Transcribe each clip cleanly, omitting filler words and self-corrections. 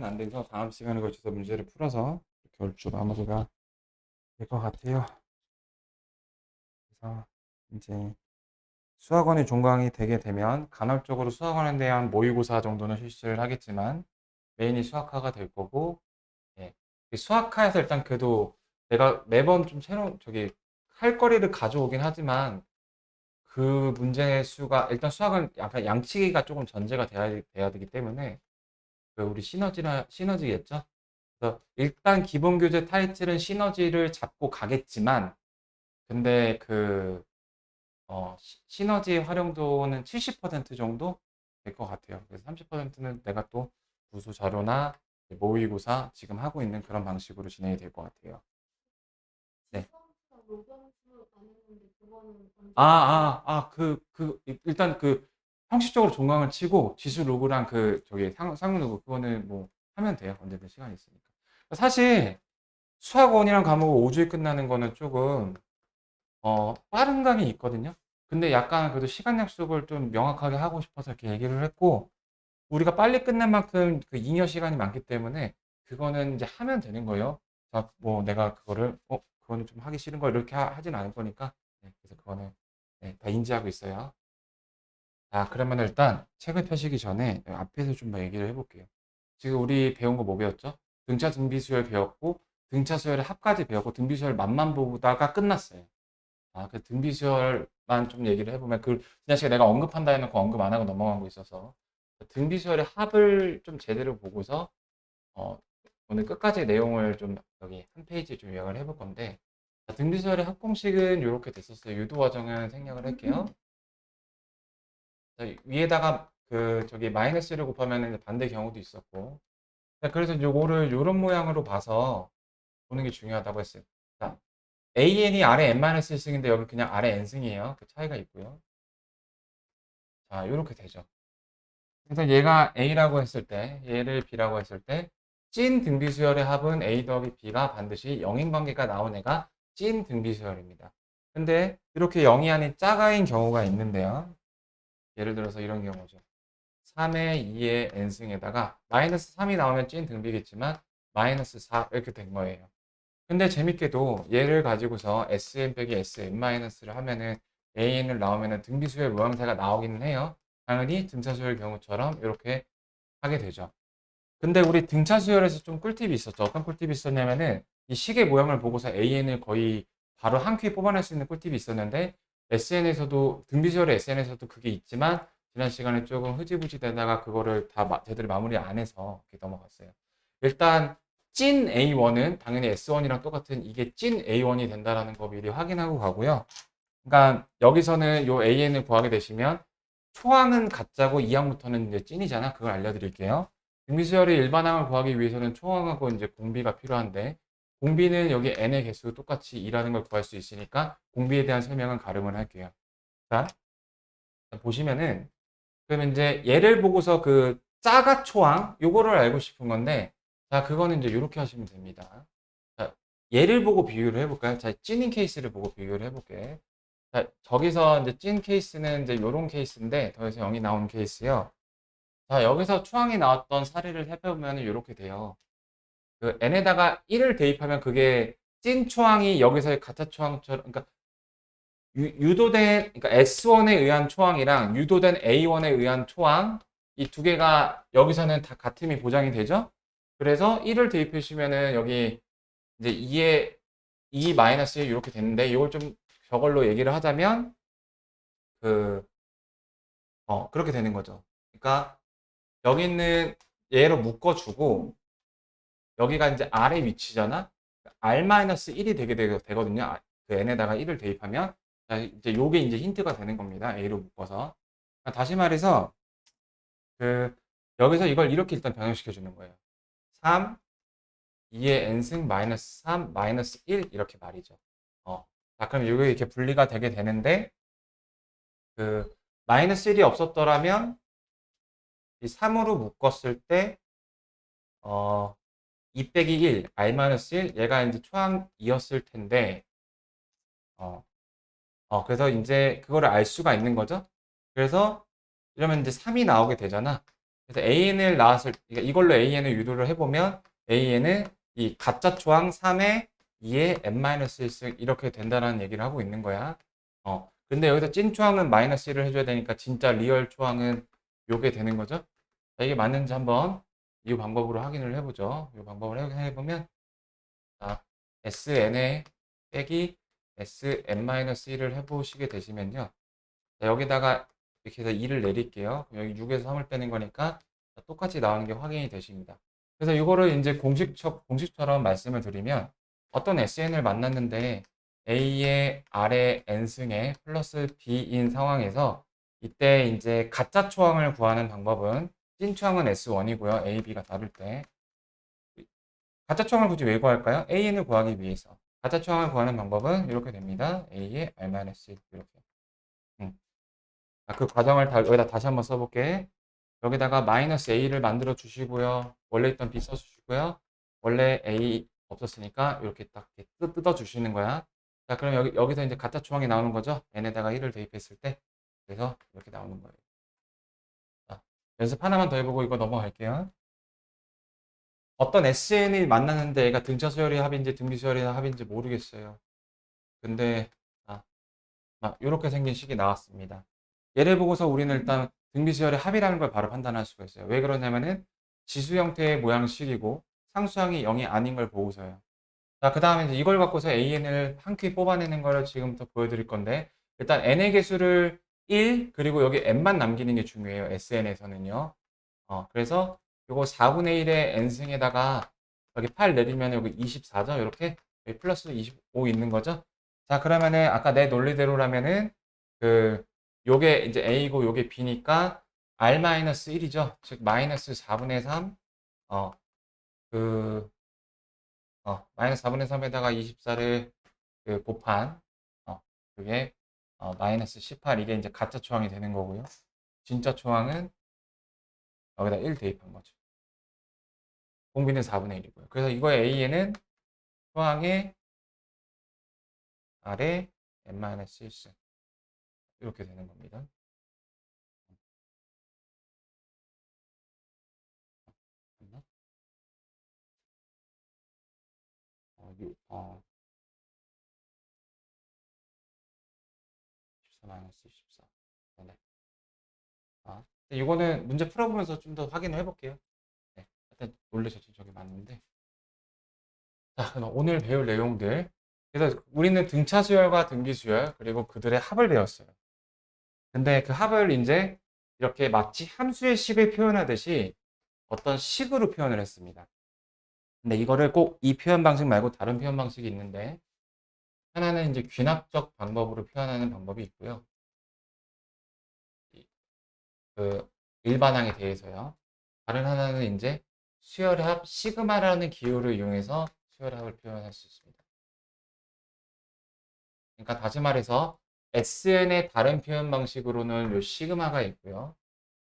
이해는 안 돼서 다음 시간에 걸쳐서 문제를 풀어서 이렇게 얼추 마무리가 될 것 같아요. 그래서 이제 수학원이 종강이 되게 되면 간헐적으로 수학원에 대한 모의고사 정도는 실시를 하겠지만 메인이 수학화가 될 거고, 예. 이 수학화에서 일단 그래도 내가 매번 좀 새로운 할 거리를 가져오긴 하지만 그 문제 수가 일단 수학은 약간 양치기가 조금 전제가 돼야 되기 때문에 그 우리 시너지겠죠? 그래서 일단 기본 교재 타이틀은 시너지를 잡고 가겠지만, 근데 시너지 활용도는 70% 정도 될 것 같아요. 그래서 30%는 내가 또 부수 자료나 모의고사 지금 하고 있는 그런 방식으로 진행이 될 것 같아요. 네. 지수함수랑 로변수 나누는데 그거는 일단 형식적으로 종강을 치고 지수 로그랑 상용 로그 그거는 뭐 하면 돼요. 언제든 시간이 있으니까. 사실 수학원이랑 과목을 5주에 끝나는 거는 조금 빠른 감이 있거든요. 근데 약간 그래도 시간 약속을 좀 명확하게 하고 싶어서 이렇게 얘기를 했고, 우리가 빨리 끝낸 만큼 그 잉여 시간이 많기 때문에 그거는 이제 하면 되는 거예요. 자, 뭐 내가 그거는 좀 하기 싫은 거 이렇게 하진 않을 거니까. 네, 그래서 그거는 네, 다 인지하고 있어요. 자, 그러면 일단 책을 펴시기 전에 앞에서 좀 더 얘기를 해볼게요. 지금 우리 배운 거 뭐 배웠죠? 등차 등비수열 배웠고, 등차 수열의 합까지 배웠고, 등비수열 맛만 보다가 끝났어요. 그 등비수열만 좀 얘기를 해보면, 지난 시간에 내가 언급한다 해놓고 언급 안 하고 넘어간 거 있어서, 등비수열의 합을 좀 제대로 보고서, 어, 오늘 끝까지 내용을 좀 여기 한 페이지 좀 요약을 해볼 건데, 등비수열의 합 공식은 이렇게 됐었어요. 유도 과정은 생략을 할게요. 자, 위에다가 마이너스를 곱하면 반대 경우도 있었고, 자, 그래서 요거를 요런 모양으로 봐서 보는 게 중요하다고 했어요. 자, AN이 아래 n-1승인데 여기 그냥 아래 n승이에요. 그 차이가 있고요. 자, 요렇게 되죠. 그래서 얘가 A라고 했을 때, 얘를 B라고 했을 때, 찐 등비수열의 합은 A 더하기 B가 반드시 영인관계가 나온 애가 찐 등비수열입니다. 근데 이렇게 영이 아닌 짝아인 경우가 있는데요. 예를 들어서 이런 경우죠. 3의 2의 n승에다가 마이너스 3이 나오면 찐 등비겠지만 마이너스 4 이렇게 된 거예요. 근데 재밌게도 얘를 가지고서 Sn 빼기 Sn-를 하면은 AN을 나오면은 등비수열 모양새가 나오기는 해요. 당연히 등차수열 경우처럼 이렇게 하게 되죠. 근데 우리 등차수열에서 좀 꿀팁이 있었죠. 어떤 꿀팁이 있었냐면은 이 식의 모양을 보고서 AN을 거의 바로 한 큐에 뽑아낼 수 있는 꿀팁이 있었는데, SN에서도 등비수열의 SN에서도 그게 있지만 지난 시간에 조금 흐지부지 되다가 그거를 다 제대로 마무리 안 해서 이렇게 넘어갔어요. 일단 찐 A1은 당연히 S1이랑 똑같은 이게 찐 A1이 된다라는 거 미리 확인하고 가고요. 그러니까 여기서는 요 AN을 구하게 되시면 초항은 가짜고 이항부터는 이제 찐이잖아. 그걸 알려드릴게요. 등비수열의 일반항을 구하기 위해서는 초항하고 이제 공비가 필요한데, 공비는 여기 n의 개수 똑같이 2라는 걸 구할 수 있으니까 공비에 대한 설명은 가름을 할게요. 자, 보시면은 그러면 이제 얘를 보고서 그 짜가 초항 요거를 알고 싶은 건데, 자, 그거는 이제 이렇게 하시면 됩니다. 자, 얘를 보고 비교를 해볼까요? 자, 찐인 케이스를 보고 비교를 해볼게. 자, 저기서 이제 찐 케이스는 이제 요런 케이스인데 더해서 0이 나오는 케이스요. 자, 여기서 추항이 나왔던 사례를 살펴보면 이렇게 돼요. 그 n에다가 1을 대입하면 그게 찐 추항이 여기서의 가짜 추항처럼, 그러니까 유도된, 그러니까 S1에 의한 초항이랑 유도된 A1에 의한 초항, 이 두 개가 여기서는 다 같음이 보장이 되죠? 그래서 1을 대입하시면은 여기 이제 2에 2 마이너스 1 이렇게 되는데, 이걸 좀 저걸로 얘기를 하자면 그 그렇게 되는 거죠. 그러니까 여기 있는 얘로 묶어주고 여기가 이제 R의 위치잖아. R-1이 되거든요. 그 n에다가 1을 대입하면. 자, 이제 요게 이제 힌트가 되는 겁니다. A로 묶어서. 다시 말해서 그 여기서 이걸 이렇게 일단 변형시켜 주는 거예요. 3, 2의 n승 마이너스 3 마이너스 1 이렇게 말이죠. 자, 그럼 이게 이렇게 분리가 되게 되는데, 그 마이너스 1이 없었더라면 이 3으로 묶었을 때 2 빼기 1, R-1 얘가 이제 초항이었을 텐데, 어, 그래서 이제 그거를 알 수가 있는 거죠. 그래서 이러면 이제 3이 나오게 되잖아. 그래서 AN을 나왔을, 그러니까 이걸로 AN을 유도를 해보면 AN은 이 가짜 초항 3에 2에 n-1승 이렇게 된다는 얘기를 하고 있는 거야. 근데 여기서 찐 초항은 마이너스 1을 해줘야 되니까 진짜 리얼 초항은 요게 되는 거죠. 자, 이게 맞는지 한번 이 방법으로 확인을 해보죠. 이 방법을 확인해보면 자, SN에 빼기 SN-1을 해보시게 되시면요. 자, 여기다가 이렇게 해서 2를 내릴게요. 그럼 여기 6에서 3을 빼는 거니까 똑같이 나오는 게 확인이 되십니다. 그래서 이거를 이제 공식처럼 말씀을 드리면 어떤 SN을 만났는데 A의 아래 N승에 플러스 B인 상황에서 이때 이제 가짜 초항을 구하는 방법은 찐 초항은 S1이고요. A, B가 다를 때. 가짜 초항을 굳이 왜 구할까요? AN을 구하기 위해서. 가짜 초항을 구하는 방법은 이렇게 됩니다. A의 R-1 이렇게. 음. 그 과정을 여기다 다시 한번 써볼게. 여기다가 마이너스 A를 만들어 주시고요. 원래 있던 B 써주시고요. 원래 A 없었으니까 이렇게 딱 뜯어 주시는 거야. 자, 그럼 여기서 이제 가짜 초항이 나오는 거죠. n에다가 1을 대입했을 때. 그래서 이렇게 나오는 거예요. 자, 연습 하나만 더 해보고 이거 넘어갈게요. 어떤 SN이 만났는데 얘가 등차 수열이 합인지 등비 수열이 합인지 모르겠어요. 근데 막 이렇게 생긴 식이 나왔습니다. 얘를 보고서 우리는 일단 등비수열의 합이라는 걸 바로 판단할 수가 있어요. 왜 그러냐면은 지수 형태의 모양식이고 상수항이 0이 아닌 걸 보고서요. 자, 그 다음에 이제 이걸 갖고서 AN을 한 큐 뽑아내는 거를 지금부터 보여드릴 건데 일단 n의 개수를 1 그리고 여기 n만 남기는 게 중요해요. SN에서는요. 그래서 요거 4분의 1의 n승에다가 여기 8 내리면 여기 24죠. 이렇게 여기 플러스 25 있는 거죠. 자, 그러면은 아까 내 논리대로라면은 그 요게 이제 a고 요게 b니까 r-1이죠. 즉 마이너스 4분의 3 그 마이너스 4분의 3에다가 24를 그 곱한 그게 마이너스 18 이게 이제 가짜 초항이 되는 거고요. 진짜 초항은 여기다 1 대입한 거죠. 공비는 4분의 1이고요. 그래서 이거의 a에는 초항의 아래 n-1승 이렇게 되는 겁니다. 잠깐만. 14-14. 네네. 이거는 문제 풀어보면서 좀 더 확인을 해볼게요. 네. 일단 원래 저기 맞는데. 자, 그럼 오늘 배울 내용들. 그래서 우리는 등차 수열과 등비 수열 그리고 그들의 합을 배웠어요. 근데 그 합을 이제 이렇게 마치 함수의 식을 표현하듯이 어떤 식으로 표현을 했습니다. 근데 이거를 꼭 이 표현 방식 말고 다른 표현 방식이 있는데 하나는 이제 귀납적 방법으로 표현하는 방법이 있고요. 그 일반항에 대해서요. 다른 하나는 이제 수열의 합 시그마라는 기호를 이용해서 수열의 합을 표현할 수 있습니다. 그러니까 다시 말해서 SN의 다른 표현 방식으로는 요 시그마가 있고요.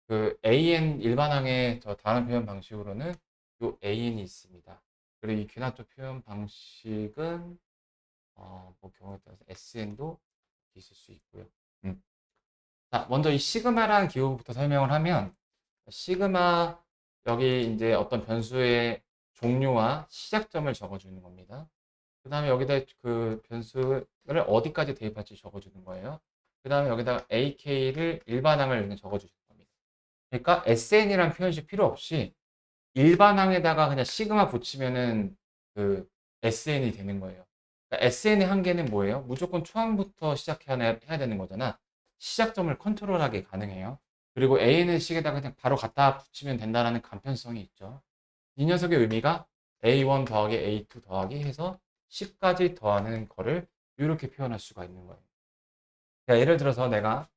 그 AN 일반항의 저 다른 표현 방식으로는 요 AN이 있습니다. 그리고 이 귀납적 표현 방식은 뭐 경우에 따라서 SN도 있을 수 있고요. 음. 자, 먼저 이 시그마라는 기호부터 설명을 하면 시그마 여기 이제 어떤 변수의 종류와 시작점을 적어주는 겁니다. 그 다음에 여기다 그 변수를 어디까지 대입할지 적어주는 거예요. 그 다음에 여기다가 AK를 일반항을 적어주시는 겁니다. 그러니까 SN이란 표현식 필요 없이 일반항에다가 그냥 시그마 붙이면은 그 SN이 되는 거예요. 그러니까 SN의 한계는 뭐예요? 무조건 초항부터 시작해야 되는 거잖아. 시작점을 컨트롤하게 가능해요. 그리고 AN의 식에다가 그냥 바로 갖다 붙이면 된다는 간편성이 있죠. 이 녀석의 의미가 A1 더하기 A2 더하기 해서 10까지 더하는 거를 이렇게 표현할 수가 있는 거예요. 그러니까 예를 들어서 내가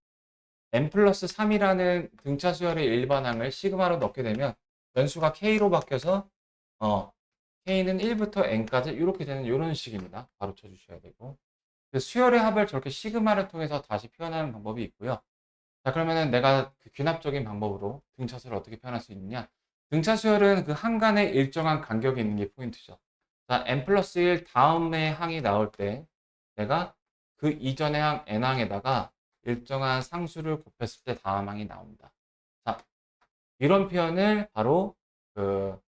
n 플러스 3이라는 등차 수열의 일반항을 시그마로 넣게 되면 변수가 k로 바뀌어서 k는 1부터 n까지 이렇게 되는 이런 식입니다. 바로 쳐주셔야 되고 수열의 합을 저렇게 시그마를 통해서 다시 표현하는 방법이 있고요. 자, 그러면은 내가 그 귀납적인 방법으로 등차 수열을 어떻게 표현할 수 있느냐? 등차 수열은 그 항간에 일정한 간격이 있는 게 포인트죠. 자, n 플러스 1 다음의 항이 나올 때 내가 그 이전의 항 n항에다가 일정한 상수를 곱했을 때 다음 항이 나옵니다. 자, 이런 표현을 바로 그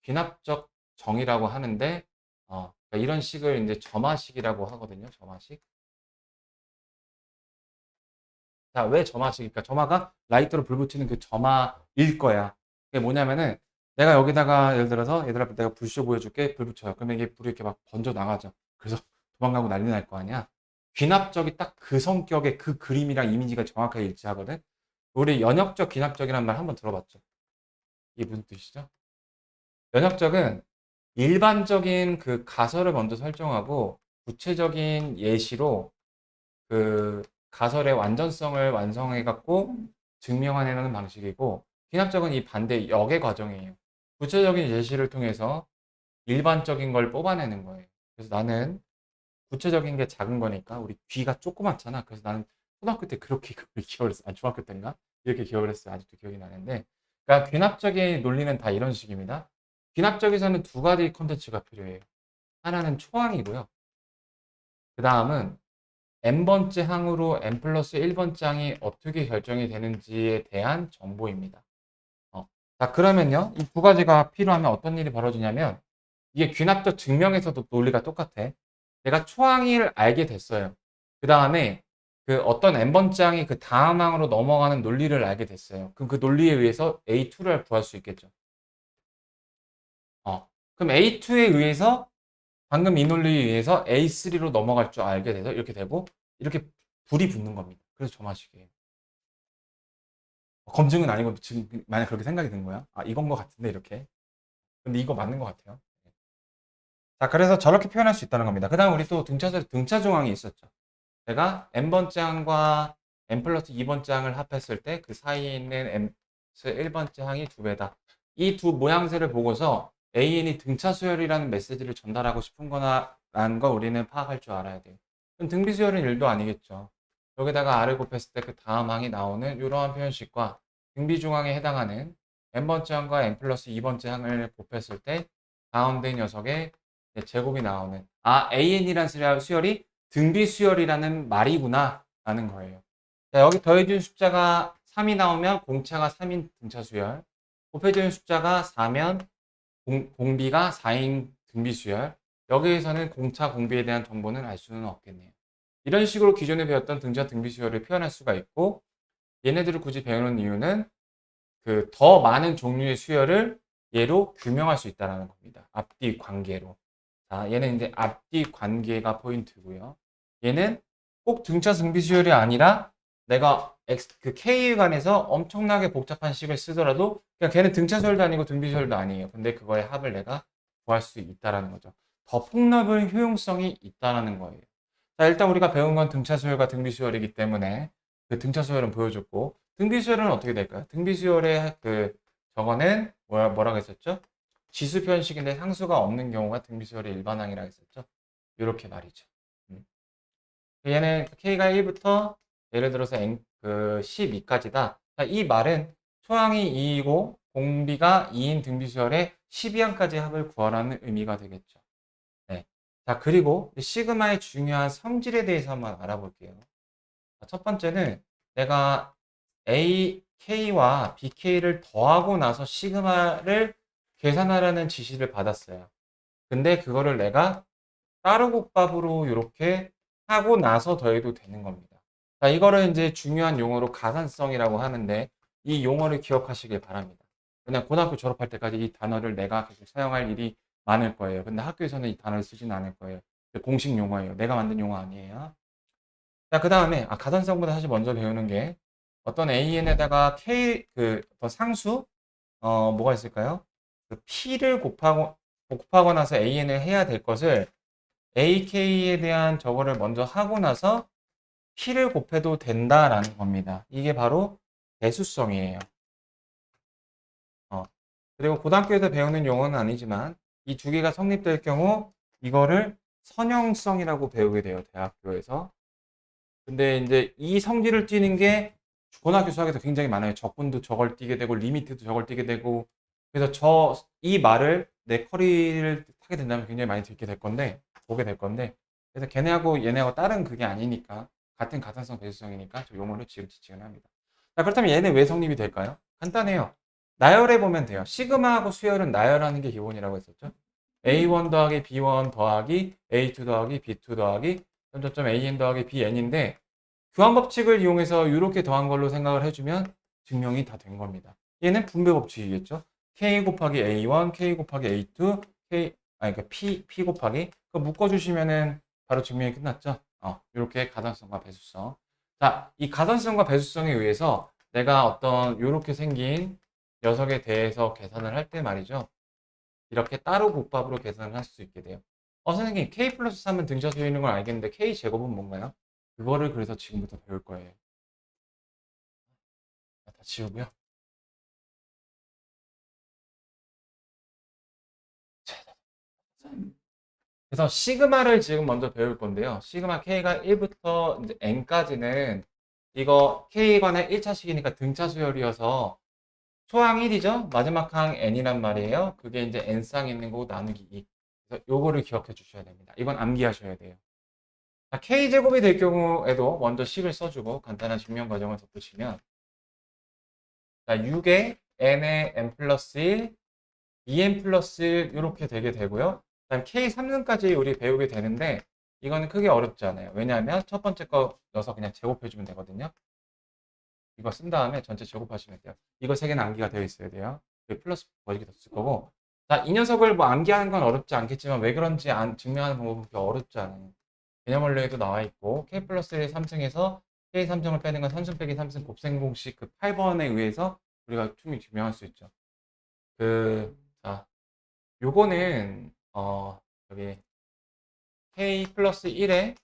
귀납적 정의라고 하는데 그러니까 이런 식을 이제 점화식이라고 하거든요. 점화식. 자, 왜 점화식일까? 점화가 라이터로 불 붙이는 그 점화일 거야. 그게 뭐냐면은 내가 여기다가 예를 들어서 얘들아 내가 불쇼 보여줄게. 불 붙여요. 그러면 이게 불이 이렇게 막 번져 나가죠. 그래서 도망가고 난리 날 거 아니야. 귀납적이 딱 그 성격의 그 그림이랑 이미지가 정확하게 일치하거든. 우리 연역적 귀납적이라는 말 한번 들어봤죠. 이게 무슨 뜻이죠? 연역적은 일반적인 그 가설을 먼저 설정하고 구체적인 예시로 그 가설의 완전성을 완성해 갖고 증명해내는 방식이고, 귀납적은 이 반대 역의 과정이에요. 구체적인 예시를 통해서 일반적인 걸 뽑아내는 거예요. 그래서 나는 구체적인 게 작은 거니까, 우리 귀가 조그맣잖아. 그래서 나는 초등학교 때 그렇게 그걸 기억을 했어. 아니, 중학교 때인가? 이렇게 기억을 했어요. 아직도 기억이 나는데. 그러니까 귀납적인 논리는 다 이런 식입니다. 귀납적에서는 두 가지 컨텐츠가 필요해요. 하나는 초항이고요. 그 다음은 n번째 항으로 n 플러스 1번째 항이 어떻게 결정이 되는지에 대한 정보입니다. 자, 그러면요. 이 두 가지가 필요하면 어떤 일이 벌어지냐면, 이게 귀납적 증명에서도 논리가 똑같아. 내가 초항을 알게 됐어요. 그 다음에 그 어떤 n번째 항이 그 다음 항으로 넘어가는 논리를 알게 됐어요. 그럼 그 논리에 의해서 A2를 구할 수 있겠죠. 그럼 A2에 의해서 방금 이 논리에 의해서 A3로 넘어갈 줄 알게 돼서 이렇게 되고, 이렇게 불이 붙는 겁니다. 그래서 점화식이에요. 검증은 아니고 지금 만약 그렇게 생각이 든 거야. 아, 이건 것 같은데 이렇게. 근데 이거 맞는 것 같아요. 자, 그래서 저렇게 표현할 수 있다는 겁니다. 그 다음 우리 또 등차 중항이 있었죠. 제가 n번째 항과 n 플러스 2번째 항을 합했을 때 그 사이에 있는 n 1번째 항이 2배다. 이 두 모양새를 보고서 AN이 등차 수열이라는 메시지를 전달하고 싶은 거나라는 거 우리는 파악할 줄 알아야 돼요. 그럼 등비 수열은 1도 아니겠죠. 여기다가 R을 곱했을 때 그 다음 항이 나오는 이러한 표현식과 등비 중항에 해당하는 n번째 항과 n 플러스 2번째 항을 곱했을 때 가운데 녀석의 제곱이 나오는, 아, AN이라는 수열이 등비 수열이라는 말이구나 라는 거예요. 자, 여기 더해준 숫자가 3이 나오면 공차가 3인 등차 수열, 곱해준 숫자가 4면 공비가 4인 등비 수열. 여기에서는 공차 공비에 대한 정보는 알 수는 없겠네요. 이런 식으로 기존에 배웠던 등차 등비 수열을 표현할 수가 있고, 얘네들을 굳이 배우는 이유는 그 더 많은 종류의 수열을 얘로 규명할 수 있다는 겁니다. 앞뒤 관계로. 자, 얘는 이제 앞뒤 관계가 포인트고요. 얘는 꼭 등차 등비 수열이 아니라 내가 그 K에 관해서 엄청나게 복잡한 식을 쓰더라도 그냥 걔는 등차 수열도 아니고 등비 수열도 아니에요. 근데 그거의 합을 내가 구할 수 있다라는 거죠. 더 폭넓은 효용성이 있다라는 거예요. 자, 일단 우리가 배운 건 등차 수열과 등비 수열이기 때문에 그 등차 수열은 보여줬고, 등비 수열은 어떻게 될까요? 등비 수열의 그 저거는 뭐라고 했었죠? 지수 표현식인데 상수가 없는 경우가 등비수열의 일반항이라고 했었죠. 이렇게 말이죠. 음. 얘는 k가 1부터 예를 들어서 그 12까지다. 이 말은 초항이 2이고 공비가 2인 등비수열의 12항까지 합을 구하라는 의미가 되겠죠. 네. 자, 그리고 시그마의 중요한 성질에 대해서 한번 알아볼게요. 첫 번째는 내가 AK와 BK를 더하고 나서 시그마를 계산하라는 지시를 받았어요. 근데 그거를 내가 따로 곱밥으로 이렇게 하고 나서 더해도 되는 겁니다. 자, 이거를 이제 중요한 용어로 가산성이라고 하는데 이 용어를 기억하시길 바랍니다. 그냥 고등학교 졸업할 때까지 이 단어를 내가 계속 사용할 일이 많을 거예요. 근데 학교에서는 이 단어를 쓰지는 않을 거예요. 공식 용어예요. 내가 만든 용어 아니에요. 자, 그 다음에 가산성보다 사실 먼저 배우는 게 어떤 AN에다가 K 그 어떤 상수 뭐가 있을까요? 그 P를 곱하고 나서 AN을 해야 될 것을 AK에 대한 저거를 먼저 하고 나서 P를 곱해도 된다라는 겁니다. 이게 바로 대수성이에요. 어, 그리고 고등학교에서 배우는 용어는 아니지만 이 두 개가 성립될 경우 이거를 선형성이라고 배우게 돼요. 대학교에서. 근데 이제 이 성질을 띠는 게 고등학교 수학에서 굉장히 많아요. 적분도 저걸 띠게 되고 리미트도 저걸 띠게 되고, 그래서 이 말을 내 커리를 하게 된다면 굉장히 많이 듣게 될 건데, 보게 될 건데, 그래서 걔네하고 얘네하고 다른 그게 아니니까 같은 가산성 배수성이니까 저 용어를 지금지칭을 합니다. 자, 그렇다면 얘네 왜 성립이 될까요? 간단해요. 나열해 보면 돼요. 시그마하고 수열은 나열하는 게 기본이라고 했었죠. A1 더하기 B1 더하기 A2 더하기 B2 더하기 점점점 AN 더하기 BN인데 교환 법칙을 이용해서 이렇게 더한 걸로 생각을 해주면 증명이 다 된 겁니다. 얘는 분배 법칙이겠죠. K 곱하기 A1, K 곱하기 A2, 그러니까 P 곱하기 그거 묶어주시면은 바로 증명이 끝났죠. 이렇게 가산성과 배수성. 자, 이 가산성과 배수성에 의해서 내가 어떤 이렇게 생긴 녀석에 대해서 계산을 할 때 말이죠. 이렇게 따로 곱합으로 계산을 할 수 있게 돼요. 선생님, K 플러스 3은 등차수에 있는 걸 알겠는데 K 제곱은 뭔가요? 그거를 그래서 지금부터 배울 거예요. 다 지우고요. 그래서 시그마를 지금 먼저 배울 건데요. 시그마 K가 1부터 이제 N까지는 이거 K관의 1차식이니까 등차 수열이어서 초항 1이죠? 마지막 항 N이란 말이에요. 그게 이제 N쌍에 있는 거고 나누기 2. 그래서 요거를 기억해 주셔야 됩니다. 이건 암기하셔야 돼요. 자, K제곱이 될 경우에도 먼저 식을 써주고 간단한 증명 과정을 덧붙이면 자, 6에 N에 N 플러스 1, 2N 플러스 1 이렇게 되게 되고요. 그다음 K3등까지 우리 배우게 되는데 이거는 크게 어렵지 않아요. 왜냐하면 첫 번째 거 넣어서 그냥 제곱해주면 되거든요. 이거 쓴 다음에 전체 제곱하시면 돼요. 이거 세 개는 암기가 되어 있어야 돼요. 플러스 버리기 더 쓸 거고. 자, 이 녀석을 뭐 암기하는 건 어렵지 않겠지만 왜 그런지 증명하는 방법은 그렇게 어렵지 않아요. 개념 원료에도 나와 있고 K 플러스 1 3승에서 K 3승을 빼는 건 3승 빼기 3승 곱셈 공식 그 8번에 의해서 우리가 충분히 증명할 수 있죠. 자, 요거는 여기 K 플러스 1의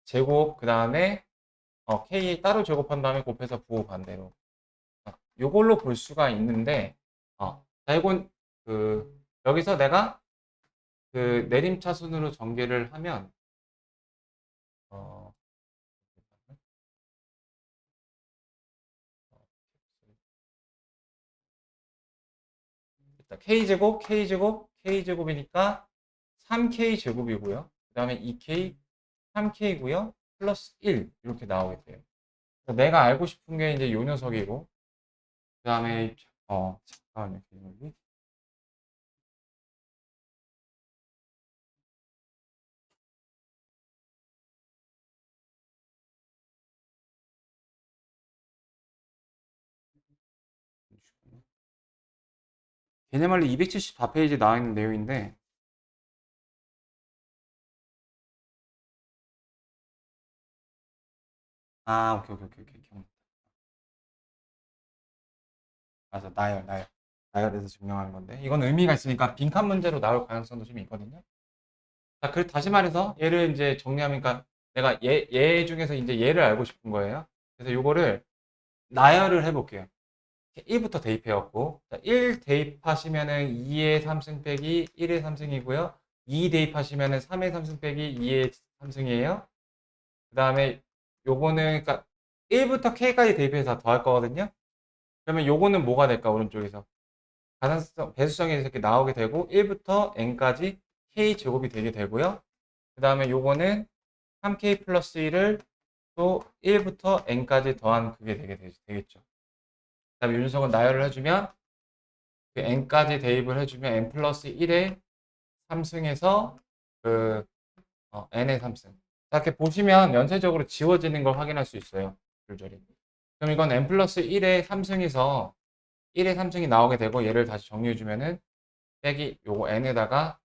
제곱 그 다음에 K 따로 제곱한 다음에 곱해서 부호 반대로 요걸로 볼 수가 있는데 자, 이건 여기서 내가 그 내림차순으로 전개를 하면 어, K제곱, K제곱, K제곱이니까 3K제곱이고요. 그 다음에 2K, 3K고요. 플러스 1 이렇게 나오게 돼요. 내가 알고 싶은 게 이제 요 녀석이고 그 다음에 잠깐만요. 여기. 개념원리 274페이지 나와 있는 내용인데 오케이. 맞아, 나열해서 증명하는 건데 이건 의미가 있으니까 빈칸 문제로 나올 가능성도 좀 있거든요. 자, 다시 말해서 얘를 이제 정리하면 그러니까 내가 얘 중에서 이제 얘를 알고 싶은 거예요. 그래서 요거를 나열을 해볼게요. 1부터 대입해갖고 1 대입하시면은 2의 3승 빼기 1의 3승이고요. 2 대입하시면은 3의 3승 빼기 2의 3승이에요. 그 다음에 요거는 그러니까 1부터 K까지 대입해서 다 더할 거거든요. 그러면 요거는 뭐가 될까 오른쪽에서 가산성 배수성이 이렇게 나오게 되고 1부터 N까지 K 제곱이 되게 되고요. 그 다음에 요거는 3K 플러스 1을 또 1부터 N까지 더한 그게 되겠죠. 그 다음에 이 녀석은 나열을 해주면 그 N까지 대입을 해주면 N 플러스 1의 3승에서 그 N의 3승. 이렇게 보시면 연쇄적으로 지워지는 걸 확인할 수 있어요. 줄줄이. 그럼 이건 N 플러스 1의 3승에서 1의 3승이 나오게 되고 얘를 다시 정리해주면은 빼기 요거 N에다가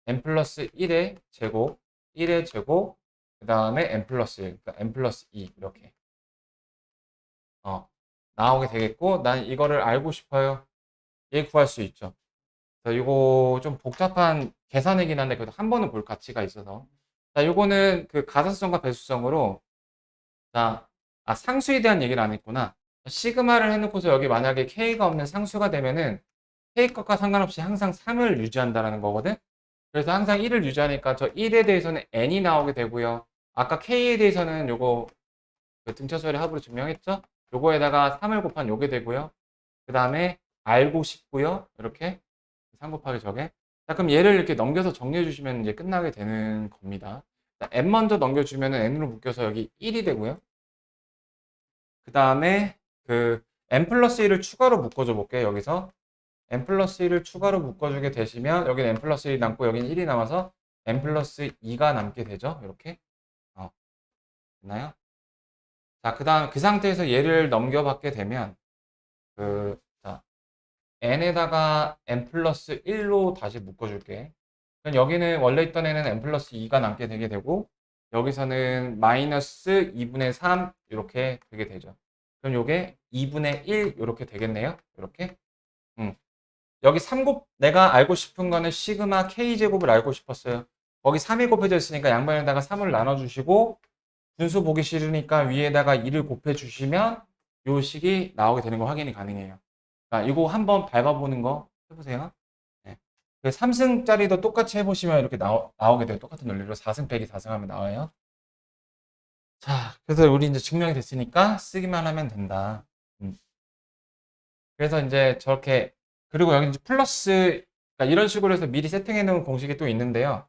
N 플러스 1의 제곱, 1의 제곱, 그 다음에 N 플러스 1, 그러니까 N 플러스 2 이렇게 나오게 되겠고 난 이거를 알고 싶어요. 얘 구할 수 있죠. 이거 좀 복잡한 계산이긴 한데 그래도 한 번은 볼 가치가 있어서 자, 요거는 그 가산성과 배수성으로 자, 상수에 대한 얘기를 안 했구나. 시그마를 해놓고서 여기 만약에 K가 없는 상수가 되면은 K 것과 상관없이 항상 3을 유지한다는 거거든. 그래서 항상 1을 유지하니까 저 1에 대해서는 N이 나오게 되고요. 아까 K에 대해서는 요거 그 등차수열의 합으로 증명했죠? 요거에다가 3을 곱한 요게 되고요. 그 다음에 알고 싶고요. 이렇게 3 곱하기 저게. 자, 그럼 얘를 이렇게 넘겨서 정리해 주시면 이제 끝나게 되는 겁니다. 자, n 먼저 넘겨주면은 n으로 묶여서 여기 1이 되고요. 그 다음에 그 n 플러스 1을 추가로 묶어줘 볼게. 여기서 n 플러스 1을 추가로 묶어주게 되시면 여기는 n 플러스 1이 남고 여기는 1이 남아서 n 플러스 2가 남게 되죠. 이렇게. 됐나요? 자, 그 다음 그 상태에서 얘를 넘겨받게 되면 자, n에다가 n 플러스 1로 다시 묶어줄게. 그럼 여기는 원래 있던 애는 n 플러스 2가 남게 되게 되고 여기서는 마이너스 2분의 3 이렇게 되게 되죠. 그럼 요게 2분의 1 이렇게 되겠네요. 이렇게. 여기 3곱 내가 알고 싶은 거는 시그마 k제곱을 알고 싶었어요. 거기 3이 곱해져 있으니까 양변에다가 3을 나눠주시고 분수 보기 싫으니까 위에다가 2를 곱해주시면 요 식이 나오게 되는 거 확인이 가능해요. 그러니까 이거 한번 밟아보는 거 해보세요. 네. 그 3승짜리도 똑같이 해보시면 이렇게 나오게 돼요. 똑같은 논리로 4승 빼기 4승 하면 나와요. 자, 그래서 우리 이제 증명이 됐으니까 쓰기만 하면 된다. 그래서 이제 저렇게 그리고 여기 이제 플러스 그러니까 이런 식으로 해서 미리 세팅해 놓은 공식이 또 있는데요.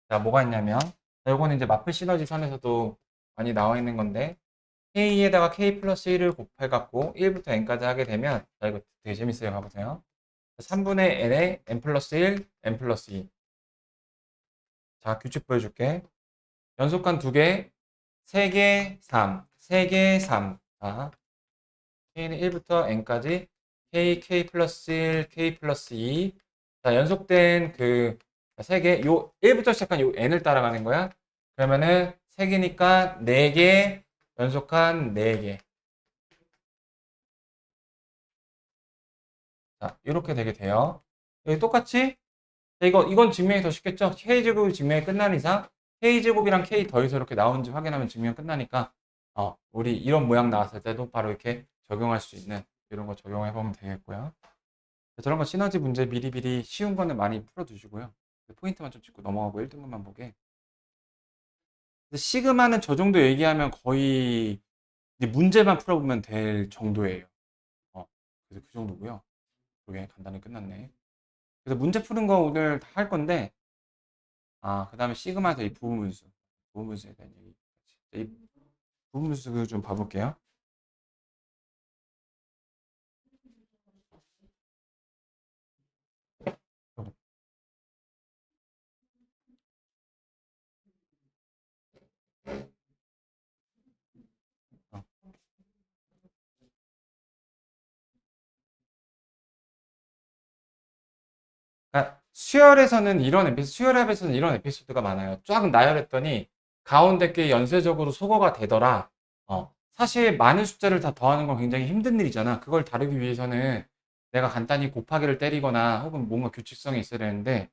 자, 뭐가 있냐면 이거는 이제 마플 시너지 선에서도 많이 나와 있는 건데 k에다가 k 플러스 1을 곱해 갖고 1부터 n까지 하게 되면 자, 이거 되게 재밌어요. 가보세요. 3분의 n에 n 플러스 1, n 플러스 2. 자, 규칙 보여줄게. 연속한 2개, 3개, 3, 3개, 3. 자, k는 1부터 n까지 k 플러스 1, k 플러스 2. 자, 연속된 그 3개, 요 1부터 시작한 요 n을 따라가는 거야. 그러면은 3개니까 4개, 연속한 4개. 자, 이렇게 되게 돼요. 여기 똑같이 이건 증명이 더 쉽겠죠? K제곱이 증명이 끝나는 이상 K제곱이랑 K 더해서 이렇게 나오는지 확인하면 증명 끝나니까 우리 이런 모양 나왔을 때도 바로 이렇게 적용할 수 있는 이런 거 적용해 보면 되겠고요. 저런 거 시너지 문제 미리미리 쉬운 거는 많이 풀어두시고요. 포인트만 좀 짚고 넘어가고 1등급만 보게. 근데 시그마는 저 정도 얘기하면 거의 이제 문제만 풀어보면 될 정도예요. 그래서 그 정도고요. 그게 간단히 끝났네. 그래서 문제 푸는 거 오늘 다 할 건데 그 다음에 시그마에서 이 부분분수 부분분수에 대한 얘기 이 부분분수 좀 봐볼게요. 어. 그러니까 수열합에서는 이런 에피소드가 많아요. 쫙 나열했더니 가운데 게 연쇄적으로 소거가 되더라. 사실 많은 숫자를 다 더하는 건 굉장히 힘든 일이잖아. 그걸 다루기 위해서는 내가 간단히 곱하기를 때리거나 혹은 뭔가 규칙성이 있어야 되는데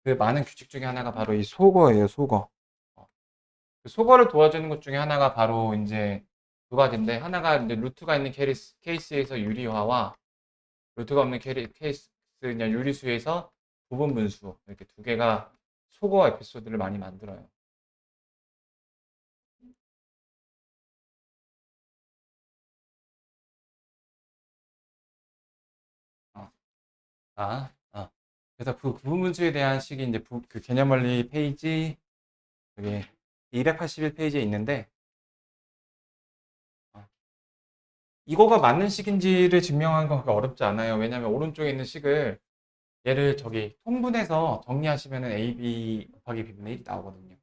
그 많은 규칙 중에 하나가 바로 이 소거예요, 소거. 그 소거를 도와주는 것 중에 하나가 바로 이제 두 가지인데 하나가 이제 루트가 있는 케이스에서 유리화와 루트가 없는 케이스 그냥 유리수에서 부분 분수 이렇게 두 개가 소거 에피소드를 많이 만들어요. 어, 그래서 그 부분 분수에 대한 식이 이제 그 개념 원리 페이지 여기 281페이지에 있는데 어, 이거가 맞는 식인지를 증명하는 건 그렇게 어렵지 않아요. 왜냐하면 오른쪽에 있는 식을 얘를 저기 통분해서 정리하시면은 AB 곱하기 B분의 1이 나오거든요.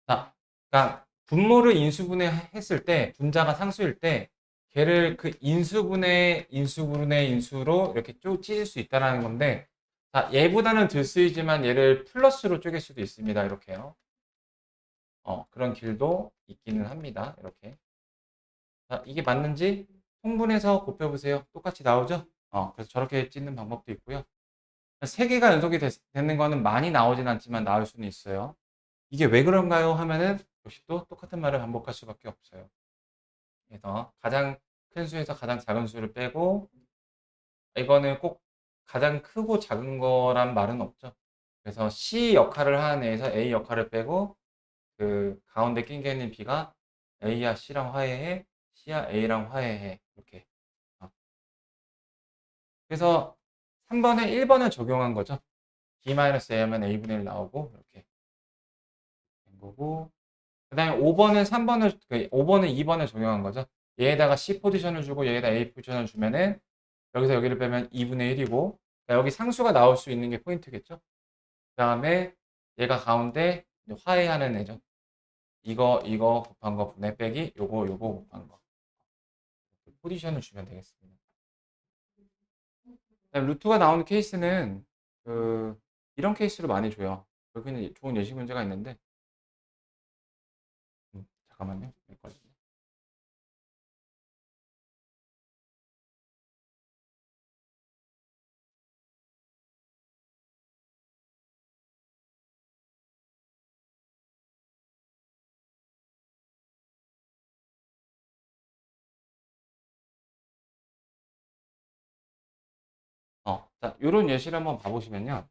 자, 그러니까 분모를 인수분해했을 때 분자가 상수일 때 걔를 그 인수분의 인수로 이렇게 쭉 찢을 수 있다는 건데 자, 얘보다는 덜 쓰이지만 얘를 플러스로 쪼갤 수도 있습니다. 이렇게요. 그런 길도 있기는 합니다. 이렇게. 자, 이게 맞는지 통분해서 곱해보세요. 똑같이 나오죠? 그래서 저렇게 찢는 방법도 있고요. 세 개가 연속이 되는 거는 많이 나오진 않지만 나올 수는 있어요. 이게 왜 그런가요? 하면은 역시 또 똑같은 말을 반복할 수밖에 없어요. 그래서 가장 큰 수에서 가장 작은 수를 빼고 이거는 꼭 가장 크고 작은 거란 말은 없죠. 그래서 C 역할을 하는 애에서 A 역할을 빼고 그 가운데 낀 게 있는 B가 A야 C랑 화해해, C야 A랑 화해해 이렇게. 어. 그래서 3번에 1번을 적용한 거죠. B-A하면 A분의 1 나오고 이렇게 된 거고 그 다음에 5번은 3번을, 5번은 2번을 적용한 거죠. 얘에다가 C 포지션을 주고 얘에다 A 포지션을 주면은 여기서 여기를 빼면 2분의 1이고 여기 상수가 나올 수 있는 게 포인트겠죠. 그 다음에 얘가 가운데 화해하는 애죠. 이거 곱한 거 분의 빼기 요거 곱한 거 포지션을 주면 되겠습니다. 루트가 나오는 케이스는 이런 케이스로 많이 줘요. 여기는 좋은 예시 문제가 있는데 잠깐만요. 여기까지. 자, 요런 예시를 한번 봐보시면요.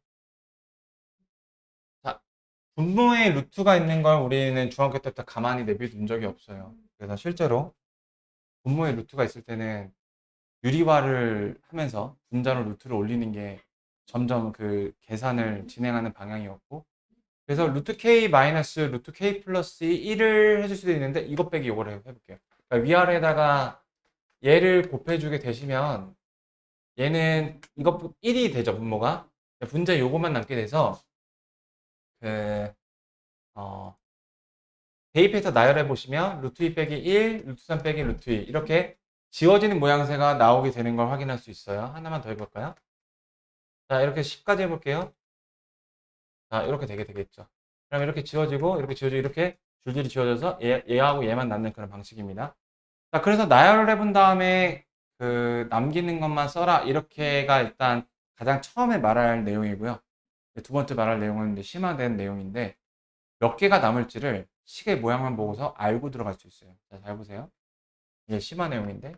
자, 분모에 루트가 있는 걸 우리는 중학교 때부터 가만히 내비둔 적이 없어요. 그래서 실제로 분모에 루트가 있을 때는 유리화를 하면서 분자로 루트를 올리는 게 점점 그 계산을 진행하는 방향이었고 그래서 루트 k 마이너스 루트 k 플러스 1을 해줄 수도 있는데 이것 빼기 요거를 해볼게요. 그러니까 위아래에다가 얘를 곱해주게 되시면 얘는 이것 1이 되죠 분모가 분자 요거만 남게 돼서 그 대입해서 나열해 보시면 루트 2 빼기 1, 루트 3 빼기 루트 2 이렇게 지워지는 모양새가 나오게 되는 걸 확인할 수 있어요. 하나만 더 해볼까요? 자 이렇게 10까지 해볼게요. 자 이렇게 되게 되겠죠. 그럼 이렇게 지워지고 이렇게 지워지고 이렇게 줄줄이 지워져서 얘하고 얘만 남는 그런 방식입니다. 자 그래서 나열을 해본 다음에 남기는 것만 써라 이렇게가 일단 가장 처음에 말할 내용이고요. 두 번째 말할 내용은 이제 심화된 내용인데 몇 개가 남을지를 식의 모양만 보고서 알고 들어갈 수 있어요. 자, 잘 보세요. 이게 심화 내용인데.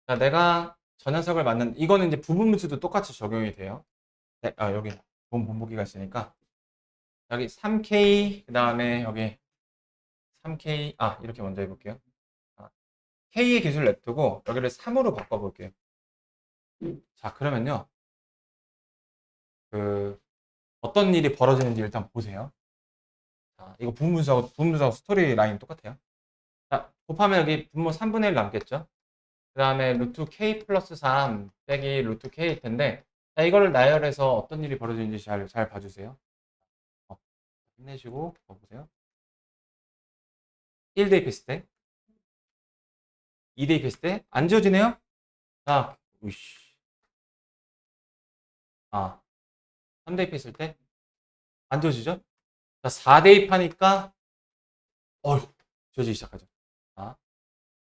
자, 내가 저 녀석을 만든, 이거는 이제 부분분수도 똑같이 적용이 돼요. 네, 여기 본보기가 있으니까. 여기 3K, 그 다음에 여기 3K, 이렇게 먼저 해볼게요. K의 기술 냅두고 여기를 3으로 바꿔볼게요. 자, 그러면요. 어떤 일이 벌어지는지 일단 보세요. 자, 이거 부분분수하고 스토리 라인 똑같아요. 자, 곱하면 여기 분모 3분의 1 남겠죠? 그 다음에 루트 k 플러스 3 빼기 루트 k일 텐데 자, 이거를 나열해서 어떤 일이 벌어지는지 잘 봐주세요. 힘내시고 봐보세요. 1 대입했을 때 2 대입했을 때 안 지워지네요? 자, 우이씨. 3 대입했을 때 안 지워지죠? 자, 4 대입하니까 지워지기 시작하죠. 자,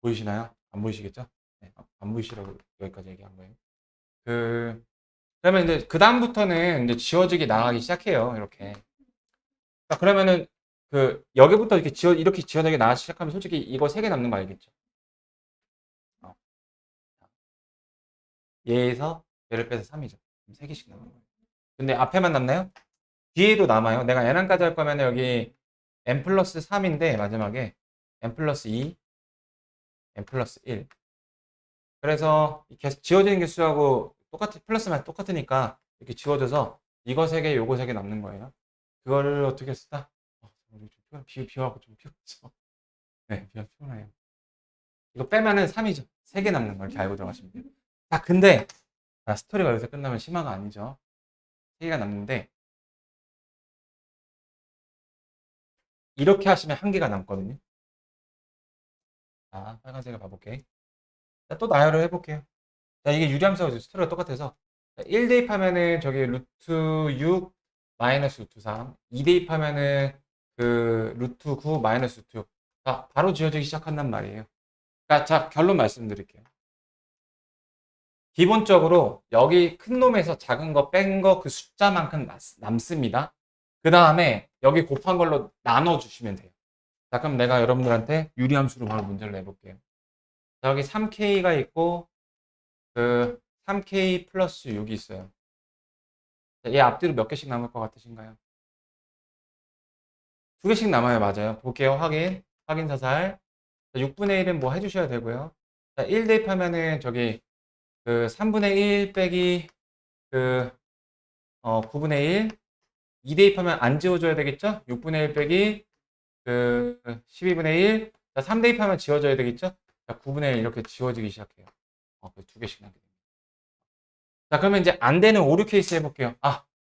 보이시나요? 안 보이시겠죠? 네, 안 보이시라고 여기까지 얘기한 거예요. 그러면 이제 그 다음부터는 이제 지워지기 나가기 시작해요. 이렇게. 자, 그러면은 여기부터 이렇게 지워내기 나가기 시작하면 솔직히 이거 3개 남는 거 알겠죠? 얘에서 얘를 빼서 3이죠. 3개씩 남는 거예요. 근데 앞에만 남나요? 뒤에도 남아요. 내가 n항까지 할 거면 여기 n 플러스 3인데 마지막에 n 플러스 2, n 플러스 1. 그래서 계속 지워지는 개수하고 플러스만 똑같으니까 이렇게 지워져서 이거 3개, 요거 3개 남는 거예요. 그거를 어떻게 쓰다? 비워하고 좀 피웠죠. 네, 피워나요. 이거 빼면은 3이죠. 3개 남는 걸 이렇게 알고 들어가시면 돼요. 자, 근데 스토리가 여기서 끝나면 심화가 아니죠. 3개가 남는데 이렇게 하시면 1개가 남거든요. 자, 빨간색을 봐볼게. 자, 또 나열을 해볼게요. 자, 이게 유리함수하고 스토리가 똑같아서 1 대입하면은 저기 루트 6 마이너스 루트 3 2 대입하면은 루트 9 마이너스 루트 6 자, 바로 지워지기 시작한단 말이에요. 그러니까 자, 결론 말씀드릴게요. 기본적으로 여기 큰 놈에서 작은 거 뺀 거 그 숫자만큼 남습니다. 그 다음에 여기 곱한 걸로 나눠주시면 돼요. 자, 그럼 내가 여러분들한테 유리함수로 바로 문제를 내볼게요. 자, 여기 3K가 있고 3K 플러스 6이 있어요. 자, 얘 앞뒤로 몇 개씩 남을 것 같으신가요? 2개씩 남아요. 맞아요. 볼게요. 확인 사살. 자, 6분의 1은 뭐 해주셔야 되고요. 자, 1 대입하면은 저기 3분의 1 빼기 9분의 1 2 대입하면 안 지워줘야 되겠죠? 6분의 1 빼기 12분의 1 자, 3 대입하면 지워져야 되겠죠? 자, 9분의 1 이렇게 지워지기 시작해요. 두 개씩 나게 됩니다. 자, 그러면 이제 안 되는 오류 케이스 해볼게요.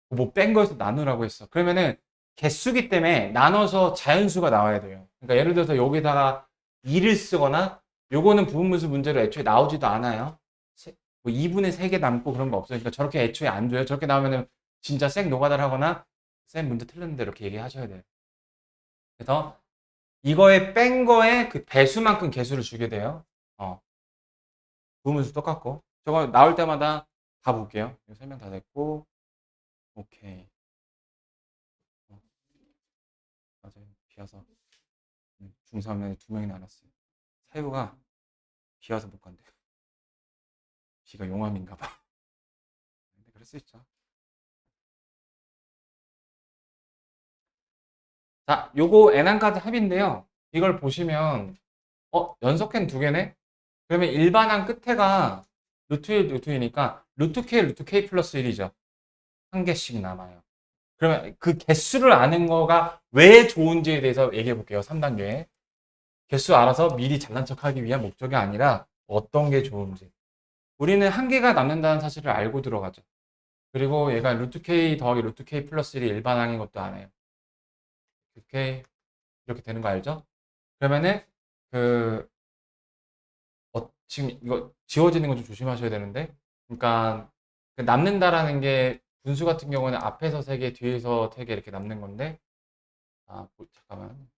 뭐 뺀 거에서 나누라고 했어. 그러면은 개수기 때문에 나눠서 자연수가 나와야 돼요. 그러니까 예를 들어서 여기다가 2를 쓰거나 요거는 부분분수 문제로 애초에 나오지도 않아요. 뭐 2분의 3개 남고 그런 거 없어요. 그러니까 저렇게 애초에 안 줘요. 저렇게 나오면은 진짜 생 노가다를 하거나 쌤 문제 틀렸는데 이렇게 얘기하셔야 돼요. 그래서 이거에 뺀 거에 그 배수만큼 개수를 주게 돼요. 부분수 똑같고 저거 나올 때마다 다 볼게요. 이거 설명 다 됐고 오케이. 맞아요. 비와서 중3에 2명이 나눴어요. 사유가 비와서 못 간대요. 비가 용암인가 봐. 근데 그럴 수 있죠. 자, 요거 n항까지 합인데요. 이걸 보시면 연속행 두 개네? 그러면 일반항 끝에가 루트 1, 루트 2니까 루트 k, 루트 k 플러스 1이죠. 한 개씩 남아요. 그러면 그 개수를 아는 거가 왜 좋은지에 대해서 얘기해 볼게요. 3단계에. 개수 알아서 미리 잘난 척하기 위한 목적이 아니라 어떤 게 좋은지. 우리는 한 개가 남는다는 사실을 알고 들어가죠. 그리고 얘가 루트 k 더하기 루트 k 플러스 1이 일반항인 것도 알아요. 이렇게 이렇게 되는 거 알죠? 그러면은 그 지금 이거 지워지는 거 좀 조심하셔야 되는데, 그러니까 그 남는다라는 게 분수 같은 경우는 앞에서 3개, 뒤에서 3개 이렇게 남는 건데, 잠깐만.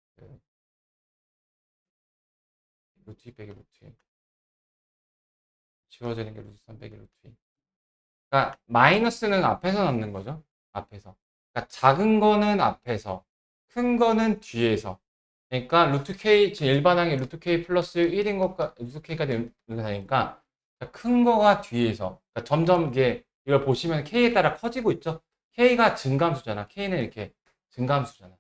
루트 2 빼기 루트 2. 지워지는 게 루트 3 빼기 루트 2. 그러니까 마이너스는 앞에서 남는 거죠. 앞에서. 그러니까 작은 거는 앞에서, 큰 거는 뒤에서. 그러니까 루트 k 지금 일반항이 루트 k 플러스 1인 것과 루트 k까지 되니까 큰 거가 뒤에서. 그러니까 점점 이게 이걸 보시면 k에 따라 커지고 있죠. k가 증감수잖아. k는 이렇게 증감수잖아.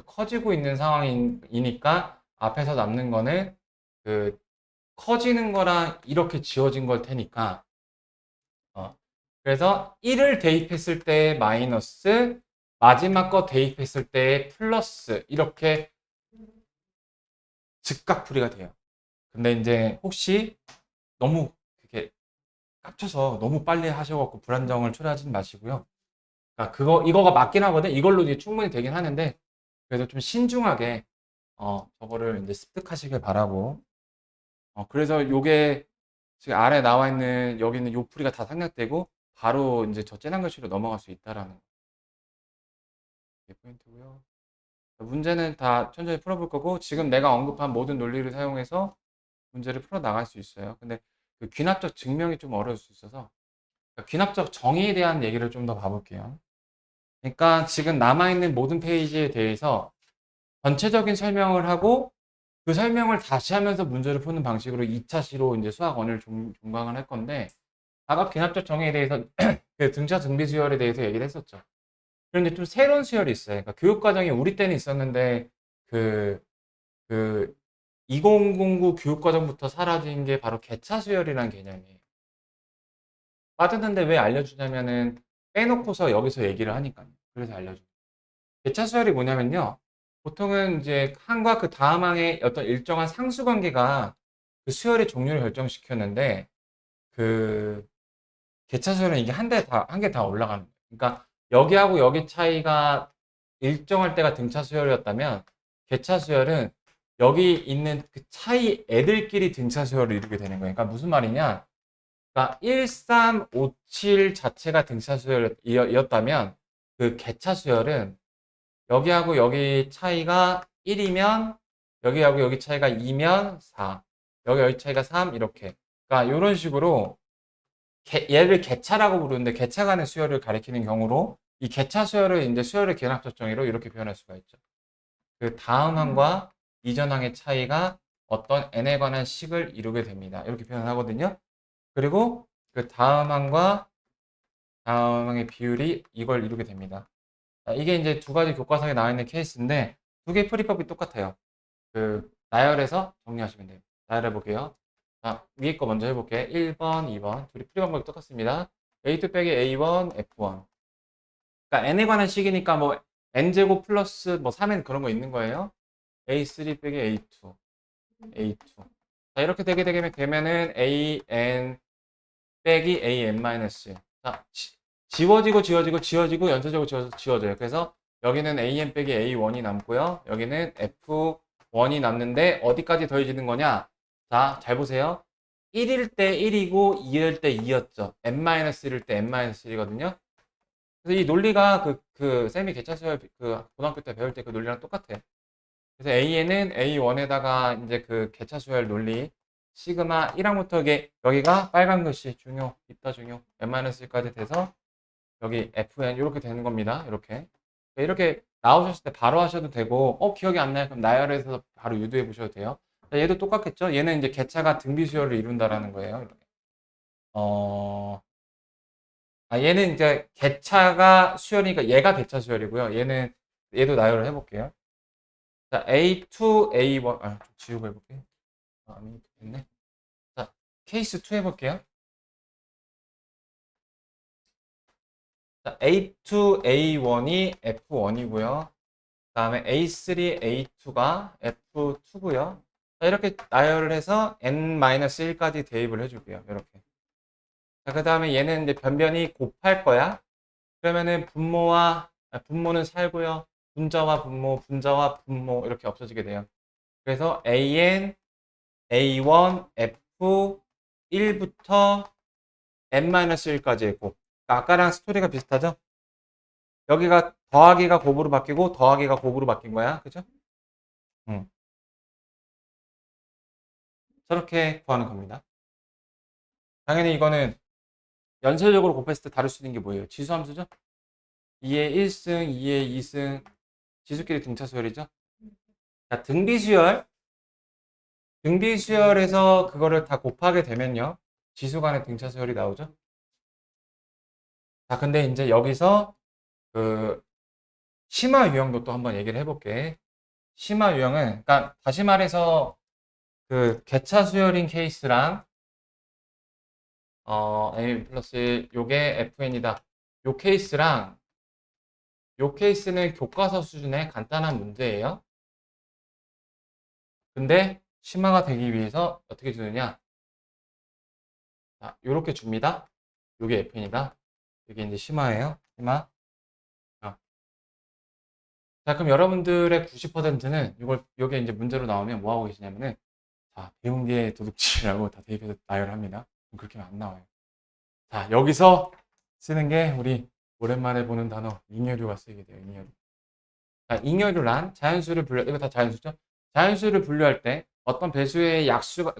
커지고 있는 상황이니까 앞에서 남는 거는 그 커지는 거랑 이렇게 지워진 걸 테니까 그래서 1을 대입했을 때 마이너스, 마지막 거 대입했을 때 플러스, 이렇게 즉각풀이가 돼요. 근데 이제 혹시 너무 이렇게 깝쳐서 너무 빨리 하셔갖고 불안정을 초래하지 마시고요. 그러니까 이거가 맞긴 하거든. 이걸로 이제 충분히 되긴 하는데, 그래도 좀 신중하게, 저거를 이제 습득하시길 바라고. 그래서 요게 지금 아래 나와 있는 여기 있는 요 풀이가 다 생략되고, 바로 이제 저 째난 글씨로 넘어갈 수 있다라는 게 포인트고요. 문제는 다 천천히 풀어볼 거고 지금 내가 언급한 모든 논리를 사용해서 문제를 풀어 나갈 수 있어요. 근데 그 귀납적 증명이 좀 어려울 수 있어서 귀납적 정의에 대한 얘기를 좀 더 봐볼게요. 그러니까 지금 남아있는 모든 페이지에 대해서 전체적인 설명을 하고 그 설명을 다시 하면서 문제를 푸는 방식으로 2차 시로 이제 수학 원을 종강을 할 건데 아까 귀납적 정의에 대해서 그 등차 등비 수열에 대해서 얘기를 했었죠. 그런데 좀 새로운 수열이 있어요. 그러니까 교육과정이 우리 때는 있었는데 그, 그 2009 교육과정부터 사라진 게 바로 개차 수열이라는 개념이에요. 빠졌는데 왜 알려주냐면은 빼놓고서 여기서 얘기를 하니까요. 그래서 알려줘요. 개차 수열이 뭐냐면요. 보통은 이제 항과 그 다음 항의 어떤 일정한 상수 관계가 그 수열의 종류를 결정시켰는데 그 개차 수열은 이게 한 개 다 올라가는 거예요. 그러니까 여기하고 여기 차이가 일정할 때가 등차 수열이었다면 개차 수열은 여기 있는 그 차이 애들끼리 등차 수열을 이루게 되는 거예요. 그러니까 무슨 말이냐? 그러니까 1, 3, 5, 7 자체가 등차 수열이었다면 그 개차 수열은 여기하고 여기 차이가 1이면 여기하고 여기 차이가 2면 4, 여기 차이가 3 이렇게. 그러니까 이런 식으로 얘를 개차라고 부르는데 개차 간의 수열을 가리키는 경우로 이 개차 수열을 이제 수열의 개납적 정의로 이렇게 표현할 수가 있죠. 그 다음 항과 이전 항의 차이가 어떤 n에 관한 식을 이루게 됩니다. 이렇게 표현하거든요. 그리고 그 다음 항과 다음 항의 비율이 이걸 이루게 됩니다. 이게 이제 두 가지 교과서에 나와 있는 케이스인데 두 개의 풀이법이 똑같아요. 그 나열해서 정리하시면 돼요. 나열해 볼게요. 자, 위에 거 먼저 해볼게. 1번, 2번. 둘이 풀이 방법이 똑같습니다. A2 빼기 A1, F1. 그러니까 n에 관한 식이니까 뭐 n제곱 플러스 뭐 3n 그런 거 있는 거예요. A3 빼기 A2. A2. 자, 이렇게 되면은 AN 빼기 AN-1. 자, 지워지고 연쇄적으로 지워져요. 그래서 여기는 AN 빼기 A1이 남고요. 여기는 F1이 남는데 어디까지 더해지는 거냐? 자, 잘 보세요. 1일 때 1이고 2일 때 2였죠. N-1일 때 N-1이거든요. 그래서 이 논리가 쌤이 개차수열 고등학교 때 배울 때 그 논리랑 똑같아요. 그래서 AN은 A1에다가 이제 그 개차수열 논리 시그마 1항부터 여기가 빨간 글씨 중요, 입다 중요, N-1까지 돼서 여기 FN 이렇게 되는 겁니다. 이렇게 나오셨을 때 바로 하셔도 되고 기억이 안 나요. 그럼 나열해서 바로 유도해 보셔도 돼요. 자, 얘도 똑같겠죠. 얘는 이제 개차가 등비 수열을 이룬다라는 거예요. 이렇게. 얘는 이제 개차가 수열이니까 얘가 개차 수열이고요. 얘도 나열을 해볼게요. 자, A2, A1 좀 지우고 해볼게요. 이미 됐네. 자, 케이스 2 해볼게요. 자, A2, A1이 F1이고요. 그 다음에 A3, A2가 F2고요. 자, 이렇게 나열을 해서 N-1까지 대입을 해줄게요. 이렇게. 자, 그 다음에 얘는 이제 변변이 곱할 거야. 그러면은 분모는 살고요. 분자와 분모 이렇게 없어지게 돼요. 그래서 AN, A1, F 1부터 N-1까지 있고 아까랑 스토리가 비슷하죠? 여기가 더하기가 곱으로 바뀌고 더하기가 곱으로 바뀐 거야. 그죠? 응. 저렇게 구하는 겁니다. 당연히 이거는 연쇄적으로 곱했을 때 다룰 수 있는 게 뭐예요? 지수함수죠? 2의 1승, 2의 2승, 지수끼리 등차수열이죠? 자, 등비수열에서 그거를 다 곱하게 되면요. 지수 간의 등차수열이 나오죠? 자, 근데 이제 여기서 그 심화 유형도 또 한번 얘기를 해볼게. 심화 유형은, 그러니까 다시 말해서 그 개차 수열인 케이스랑 A 플러스 요게 FN이다. 요 케이스랑 요 케이스는 교과서 수준의 간단한 문제예요. 근데 심화가 되기 위해서 어떻게 주느냐? 자, 요렇게 줍니다. 요게 FN이다. 이게 이제 심화예요. 심화. 자, 그럼 여러분들의 90%는 요게 이제 문제로 나오면 뭐 하고 계시냐면은 자, 배운 게 도둑질이라고 다 대입해서 나열합니다. 그렇게 하면 안 나와요. 자, 여기서 쓰는 게 우리 오랜만에 보는 단어 잉여류가 쓰이게 돼요. 잉여류. 자, 잉여류란 이거 다 자연수죠? 자연수를 분류할 때 어떤 배수의 약수가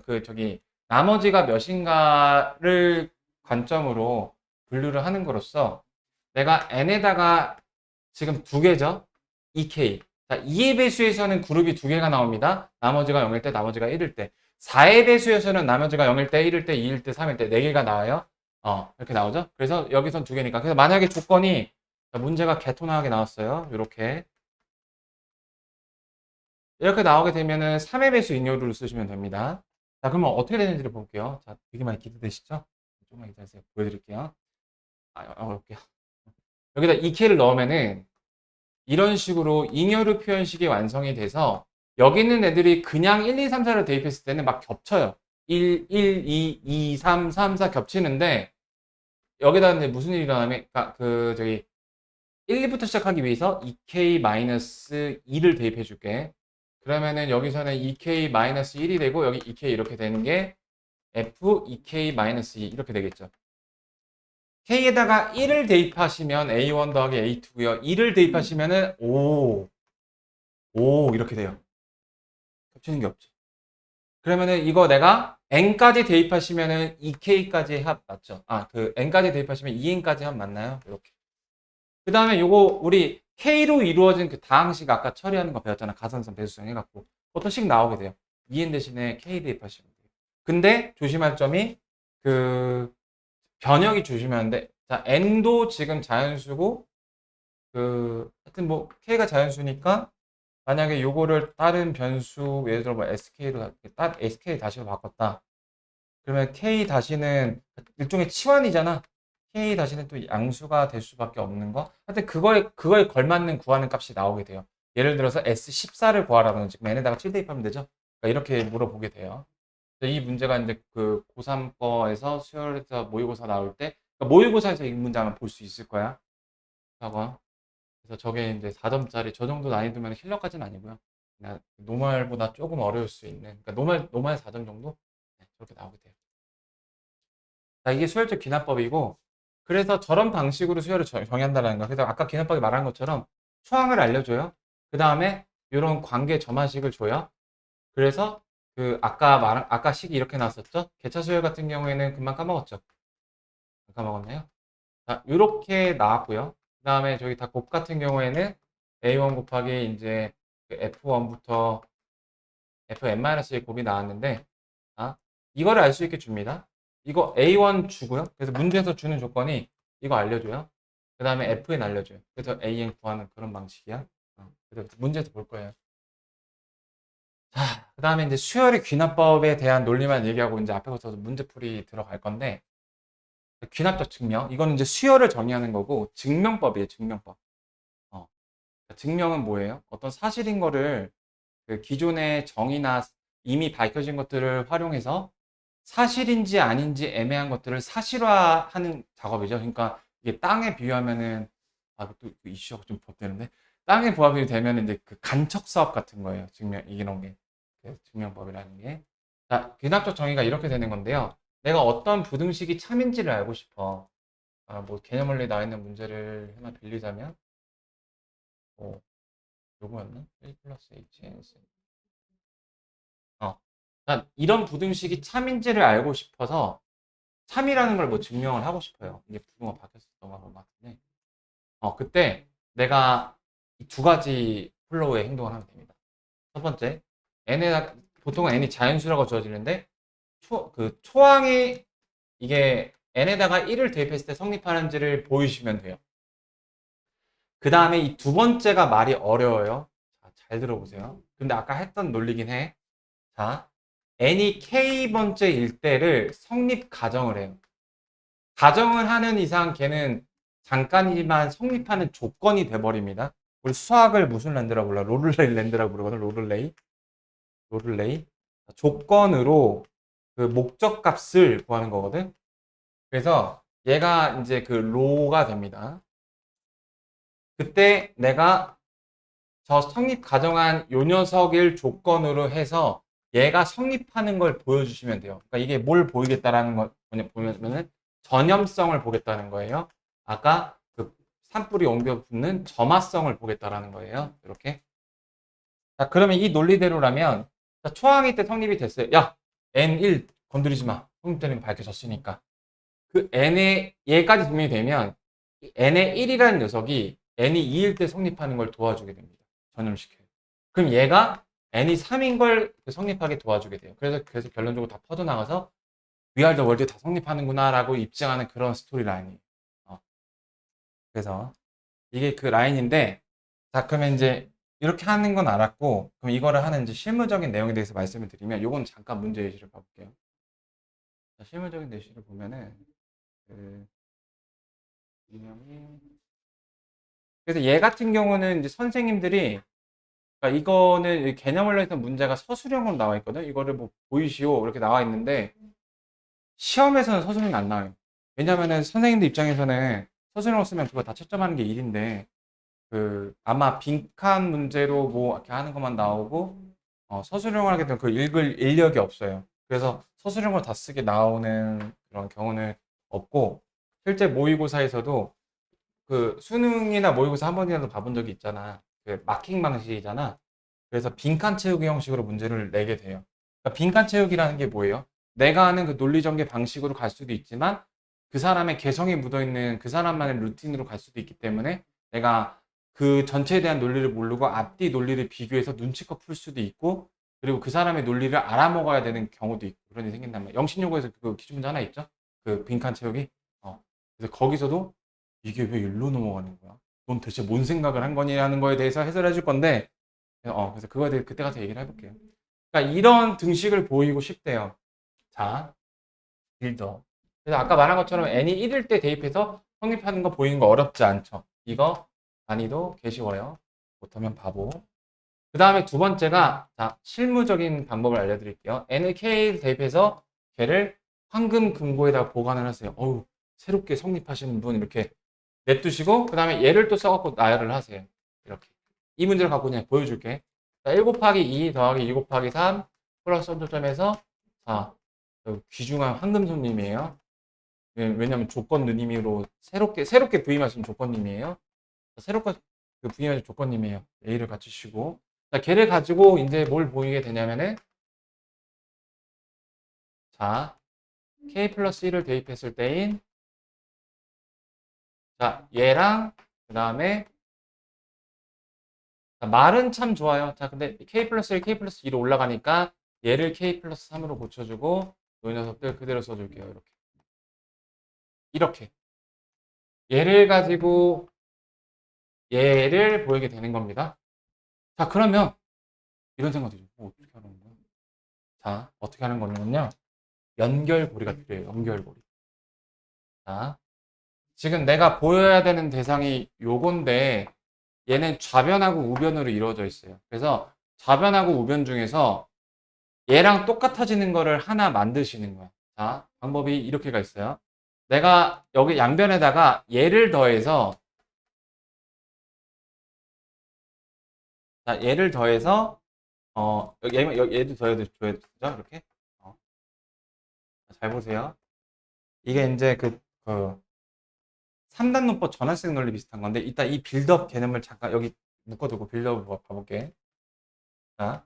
나머지가 몇인가를 관점으로 분류를 하는 거로써 내가 n에다가 지금 두 개죠? 2K. 자, 2의 배수에서는 그룹이 두 개가 나옵니다. 나머지가 0일 때, 나머지가 1일 때. 4의 배수에서는 나머지가 0일 때, 1일 때, 2일 때, 3일 때, 4개가 나와요. 이렇게 나오죠? 그래서 여기선 두 개니까. 그래서 만약에 조건이, 문제가 개토나하게 나왔어요. 이렇게 나오게 되면은 3의 배수 인요류를 쓰시면 됩니다. 자, 그러면 어떻게 되는지를 볼게요. 자, 되게 많이 기대되시죠? 조금만 기다리세요. 보여드릴게요. 어렵게요. 여기다 2K를 넣으면은 이런 식으로 잉여류 표현식이 완성이 돼서 여기 있는 애들이 그냥 1, 2, 3, 4를 대입했을 때는 막 겹쳐요. 1, 1, 2, 2, 3, 3, 4 겹치는데 여기다 이제 무슨 일이 일어나면 1, 2부터 시작하기 위해서 2K-2를 대입해 줄게. 그러면은 여기서는 2K-1이 되고 여기 2K 이렇게 되는 게 F 2K-2 이렇게 되겠죠. K에다가 1을 대입하시면 A1 더하기 A2고요. 2를 대입하시면은 5 이렇게 돼요. 겹치는 게 없죠. 그러면은 이거 내가 N까지 대입하시면은 2K까지 합 맞죠? N까지 대입하시면 2N까지 합 맞나요? 이렇게. 그 다음에 요거 우리 K로 이루어진 그 다항식 아까 처리하는 거 배웠잖아. 가산점 배수성 해갖고. 어떤 식 나오게 돼요. 2N 대신에 K 대입하시면 돼요. 근데 조심할 점이 변형이 조심하는데 자, N도 지금 자연수고 하여튼 뭐 K가 자연수니까 만약에 요거를 다른 변수 예를 들어 뭐 SK 다시로 바꿨다. 그러면 K 다시는 일종의 치환이잖아. K 다시는 또 양수가 될 수밖에 없는 거. 하여튼 그거에 걸맞는 구하는 값이 나오게 돼요. 예를 들어서 S14를 구하라든지 N에다가 7 대입하면 되죠. 그러니까 이렇게 물어보게 돼요. 그래서 이 문제가 이제 그 고3 거에서 수열에서 모의고사 나올 때, 그러니까 모의고사에서 이 문제 아마 볼 수 있을 거야. 학원. 그래서 저게 이제 4점짜리 저 정도 난이도면 힐러까지는 아니고요. 그냥 노멀보다 조금 어려울 수 있는, 그러니까 노멀 4점 정도? 네, 저렇게 나오게 돼요. 자, 이게 수열적 귀납법이고, 그래서 저런 방식으로 수열을 정의한다는 거. 그래서 아까 귀납법이 말한 것처럼 수항을 알려줘요. 그 다음에 이런 관계 점화식을 줘요. 그래서 그 아까 식이 이렇게 나왔었죠? 개차 수열 같은 경우에는 금방 까먹었죠? 안 까먹었나요? 자, 이렇게 나왔고요. 그 다음에 저기 다 곱 같은 경우에는 A1 곱하기 이제 F1부터 Fn-1 곱이 나왔는데, 아, 이거를 알 수 있게 줍니다. 이거 A1 주고요. 그래서 문제에서 주는 조건이 이거 알려줘요. 그 다음에 Fn 알려줘요. 그래서 AN 구하는 그런 방식이야. 그래서 문제에서 볼 거예요. 자, 그 다음에 이제 수열의 귀납법에 대한 논리만 얘기하고 이제 앞에부터 문제풀이 들어갈 건데, 귀납적 증명. 이거는 이제 수열을 정의하는 거고, 증명법이에요, 증명법. 어, 증명은 뭐예요? 어떤 사실인 거를 그 기존의 정의나 이미 밝혀진 것들을 활용해서 사실인지 아닌지 애매한 것들을 사실화하는 작업이죠. 그러니까 이게 땅에 비유하면은, 또 이슈가 좀 부합되는데, 땅에 부합이 되면 이제 그 간척 사업 같은 거예요. 이런 게. 그 증명법이라는 게. 자, 귀납적 정의가 이렇게 되는 건데요. 내가 어떤 부등식이 참인지를 알고 싶어. 뭐 개념 원리에 나와 있는 문제를 하나 빌리자면, 뭐, 요거였나? 1 플러스 hn. 이런 부등식이 참인지를 알고 싶어서 참이라는 걸 뭐 증명을 하고 싶어요. 이게 부등호 바뀌었었던 것 같은데. 그때 내가 이 두 가지 플로우의 행동을 하면 됩니다. 첫 번째, 보통은 n이 자연수라고 주어지는데, 초항이 이게 n에다가 1을 대입했을 때 성립하는지를 보여주시면 돼요. 그 다음에 이 두 번째가 말이 어려워요. 자, 잘 들어보세요. 근데 아까 했던 논리긴 해. 자, n이 k번째일 때를 성립 가정을 해요. 가정을 하는 이상 걔는 잠깐이지만 성립하는 조건이 돼버립니다. 우리 수학을 무슨 랜드라고 불러? 로를레이 랜드라고 부르거든. 로를레이. 조건으로 그 목적 값을 구하는 거거든. 그래서 얘가 이제 그 로가 됩니다. 그때 내가 저 성립 가정한 요 녀석을 조건으로 해서 얘가 성립하는 걸 보여주시면 돼요. 그러니까 이게 뭘 보이겠다라는 거 보면은 전염성을 보겠다는 거예요. 아까 그 산불이 옮겨 붙는 점화성을 보겠다라는 거예요. 이렇게. 자, 그러면 이 논리대로라면 자, 초항이 때 성립이 됐어요. 야, N1 건드리지 마. 성립되는 게 밝혀졌으니까. 그 N의 얘까지 증명이 되면 N의 1이라는 녀석이 N이 2일 때 성립하는 걸 도와주게 됩니다. 전염시켜요. 그럼 얘가 N이 3인 걸 성립하게 도와주게 돼요. 그래서 결론적으로 다 퍼져나가서 위아더 월드 다 성립하는구나 라고 입증하는 그런 스토리 라인이에요. 그래서 이게 그 라인인데, 자, 그러면 이제 이렇게 하는 건 알았고, 그럼 이거를 하는 이제 실무적인 내용에 대해서 말씀을 드리면, 요건 잠깐 문제 예시를 봐볼게요. 자, 실무적인 예시를 보면은, 그, 이념이 그래서 얘 같은 경우는 이제 선생님들이 그러니까 이거는 개념원로에서 문제가 서술형으로 나와 있거든. 이거를 뭐 보이시오 이렇게 나와 있는데 시험에서는 서술형이 안 나와요. 왜냐면은 선생님들 입장에서는 서술형을 쓰면 그거 다 채점하는 게 일인데 그 아마 빈칸 문제로 뭐 이렇게 하는 것만 나오고 서술형을 하게 되면 그 읽을 인력이 없어요. 그래서 서술형을 다 쓰게 나오는 그런 경우는 없고 실제 모의고사에서도 그 수능이나 모의고사 한 번이라도 봐본 적이 있잖아. 그 마킹 방식이잖아. 그래서 빈칸 채우기 형식으로 문제를 내게 돼요. 그러니까 빈칸 채우기라는 게 뭐예요? 내가 아는 그 논리 전개 방식으로 갈 수도 있지만 그 사람의 개성이 묻어있는 그 사람만의 루틴으로 갈 수도 있기 때문에 내가 그 전체에 대한 논리를 모르고 앞뒤 논리를 비교해서 눈치껏 풀 수도 있고 그리고 그 사람의 논리를 알아먹어야 되는 경우도 있고 그런 일이 생긴단 말이에요. 영신요구에서 그 기출 문제 하나 있죠? 그 빈칸 채우기. 그래서 거기서도 이게 왜 일로 넘어가는 거야? 넌 대체 뭔 생각을 한 거냐는 거에 대해서 해설해 줄 건데, 그래서 그거에 대해 그때 가서 얘기를 해볼게요. 그러니까 이런 등식을 보이고 싶대요. 자, 빌더. 그래서 아까 말한 것처럼 n이 1일 때 대입해서 성립하는 거 보이는 거 어렵지 않죠? 이거 난이도 개 쉬워요. 못하면 바보. 그 다음에 두 번째가, 자, 실무적인 방법을 알려드릴게요. n을 k에 대입해서 걔를 황금 금고에다 보관을 하세요. 어우, 새롭게 성립하시는 분 이렇게 냅두시고, 그 다음에 얘를 또 써갖고 나열을 하세요. 이렇게. 이 문제를 갖고 그냥 보여줄게. 자, 1 곱하기 2 더하기 2 곱하기 3 플러스 선조점에서, 자, 귀중한 황금 손님이에요. 왜냐면 조건 느님으로 새롭게 부임하신 조건님이에요. 새롭게 부임하신 조건님이에요. A를 갖추시고. 자, 걔를 가지고 이제 뭘 보이게 되냐면은, 자, K 플러스 1을 대입했을 때인, 자, 얘랑, 그 다음에, 말은 참 좋아요. 자, 근데 K 플러스 1, K 플러스 2로 올라가니까 얘를 K 플러스 3으로 고쳐주고, 이 녀석들 그대로 써줄게요. 이렇게. 이렇게. 얘를 가지고 얘를 보이게 되는 겁니다. 자, 그러면 이런 생각이 들죠. 어떻게 하는 거야? 자, 어떻게 하는 거냐면요. 연결고리가 필요해요. 연결고리. 자, 지금 내가 보여야 되는 대상이 요건데 얘는 좌변하고 우변으로 이루어져 있어요. 그래서 좌변하고 우변 중에서 얘랑 똑같아지는 거를 하나 만드시는 거야. 자, 방법이 이렇게가 있어요. 내가 여기 양변에다가 얘를 더해서, 자, 얘를 더해서, 얘도 더해도 줘야 되죠? 이렇게. 어, 잘 보세요. 이게 이제 그 3단 논법 전환식 논리 비슷한 건데, 이따 이 빌드업 개념을 잠깐 여기 묶어두고 빌드업을 봐볼게. 자,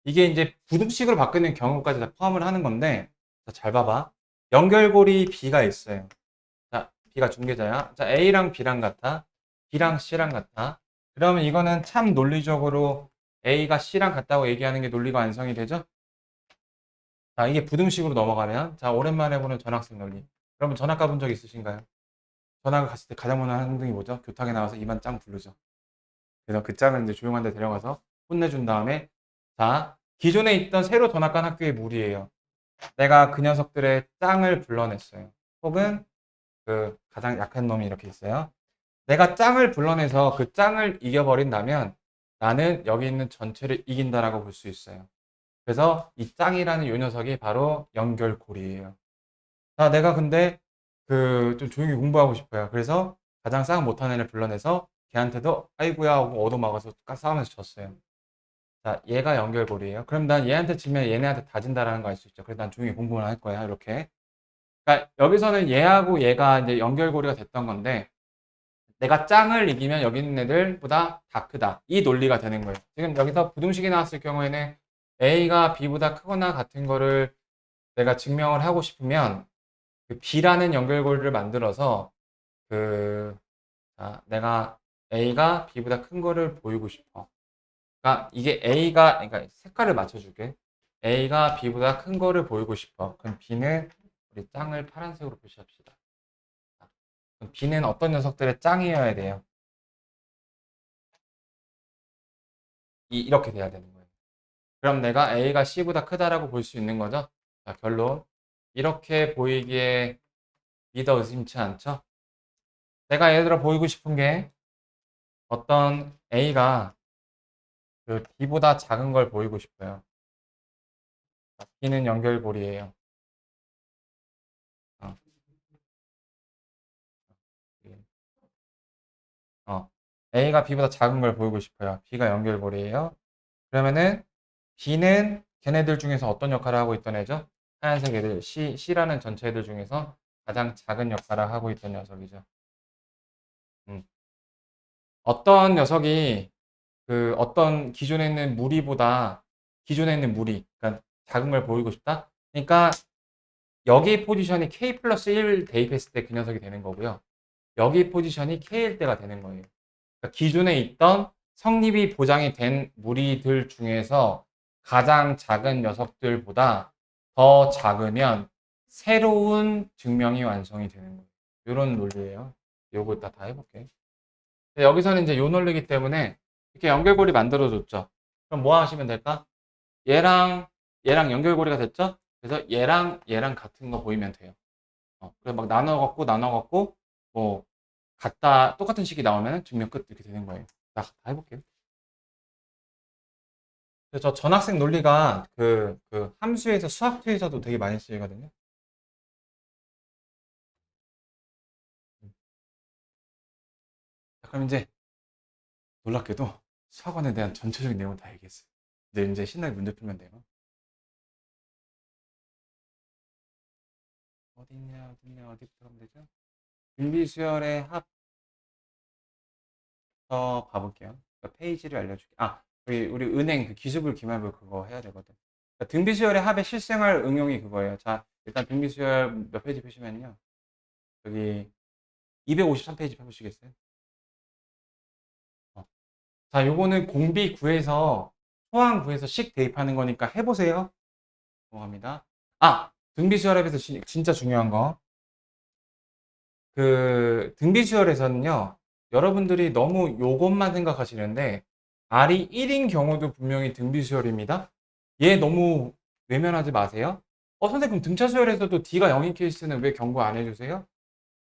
이게 이제 부등식으로 바뀌는 경우까지 다 포함을 하는 건데, 자, 잘 봐봐. 연결고리 B가 있어요. 자, B가 중개자야. 자, A랑 B랑 같아. B랑 C랑 같아. 그러면 이거는 참 논리적으로 A가 C랑 같다고 얘기하는 게 논리가 완성이 되죠? 자, 이게 부등식으로 넘어가면, 자, 오랜만에 보는 전학생 논리. 여러분 전학 가본 적 있으신가요? 전학을 갔을 때 가장 먼저 하는 행동이 뭐죠? 교탁에 나와서 이만 짱 부르죠. 그래서 그 짱을 이제 조용한 데 데려가서 혼내준 다음에, 자, 기존에 있던 새로 전학 간 학교의 무리예요. 내가 그 녀석들의 짱을 불러냈어요. 혹은 그 가장 약한 놈이 이렇게 있어요. 내가 짱을 불러내서 그 짱을 이겨버린다면 나는 여기 있는 전체를 이긴다라고 볼 수 있어요. 그래서 이 짱이라는 요 녀석이 바로 연결고리예요. 자, 내가 근데 그 좀 조용히 공부하고 싶어요. 그래서 가장 싸움 못하는 애를 불러내서 걔한테도 아이고야 하고 얻어먹어서 싸우면서 졌어요. 자, 얘가 연결고리예요. 그럼 난 얘한테 지면 얘네한테 다 진다라는 거 알 수 있죠. 그래서 난 조용히 공부만 할 거야. 이렇게. 그러니까 여기서는 얘하고 얘가 이제 연결고리가 됐던 건데 내가 짱을 이기면 여기 있는 애들보다 다 크다. 이 논리가 되는 거예요. 지금 여기서 부등식이 나왔을 경우에는 A가 B보다 크거나 같은 거를 내가 증명을 하고 싶으면 그 B라는 연결고리를 만들어서 그 내가 A가 B보다 큰 거를 보이고 싶어. 그러니까 이게 그러니까 색깔을 맞춰줄게. A가 B보다 큰 거를 보이고 싶어. 그럼 B는 우리 짱을 파란색으로 표시합시다. 그럼 B는 어떤 녀석들의 짱이어야 돼요? 이렇게 돼야 되는 거예요. 그럼 내가 A가 C보다 크다라고 볼 수 있는 거죠? 자, 결론. 이렇게 보이기에 믿어 의심치 않죠? 내가 예를 들어 보이고 싶은 게 어떤 A가 그 B보다 작은 걸 보이고 싶어요. B는 연결고리예요. 어, 예. A가 B보다 작은 걸 보이고 싶어요. B가 연결고리예요. 그러면은 B는 걔네들 중에서 어떤 역할을 하고 있던 애죠? 하얀색 애들, C라는 전체 애들 중에서 가장 작은 역할을 하고 있던 녀석이죠. 음. 어떤 녀석이 그 어떤 기존에 있는 무리, 그러니까 작은 걸 보이고 싶다? 그러니까 여기 포지션이 K 플러스 1 대입했을 때 그 녀석이 되는 거고요. 여기 포지션이 K일 때가 되는 거예요. 그러니까 기존에 있던 성립이 보장이 된 무리들 중에서 가장 작은 녀석들보다 더 작으면 새로운 증명이 완성이 되는 거예요. 이런 논리예요. 요거 이따 다 해볼게. 여기서는 이제 요 논리기 때문에 이렇게 연결고리 만들어줬죠. 그럼 뭐 하시면 될까? 얘랑 연결고리가 됐죠? 그래서 얘랑 같은 거 보이면 돼요. 그래서 막 나눠 갖고 뭐 똑같은 식이 나오면 증명 끝 이렇게 되는 거예요. 자, 다 해볼게요. 저 전학생 논리가 그 함수에서 수학투에서도 되게 많이 쓰이거든요. 자, 그럼 이제 놀랍게도 수학원에 대한 전체적인 내용을 다 얘기했어요. 근데 이제 신나게 문제 풀면 돼요. 어디부터 가면 되죠? 분비수열의 합터 가볼게요. 그러니까 페이지를 알려줄게. 아, 우리 은행 그 기술부 기말부 그거 해야 되거든. 그러니까 등비수열의 합의 실생활 응용이 그거예요. 자, 일단 등비수열 몇 페이지 펴시면요. 여기 253페이지 펴보시겠어요? 어. 자, 요거는 공비 구해서 소항 구해서 식 대입하는 거니까 해보세요. 넘어갑니다. 아, 등비수열합에서 진짜 중요한 거. 그 등비수열에서는요, 여러분들이 너무 요것만 생각하시는데, R이 1인 경우도 분명히 등비수열입니다. 얘 너무 외면하지 마세요. 선생님, 그럼 등차수열에서도 D가 0인 케이스는 왜 경고 안 해주세요?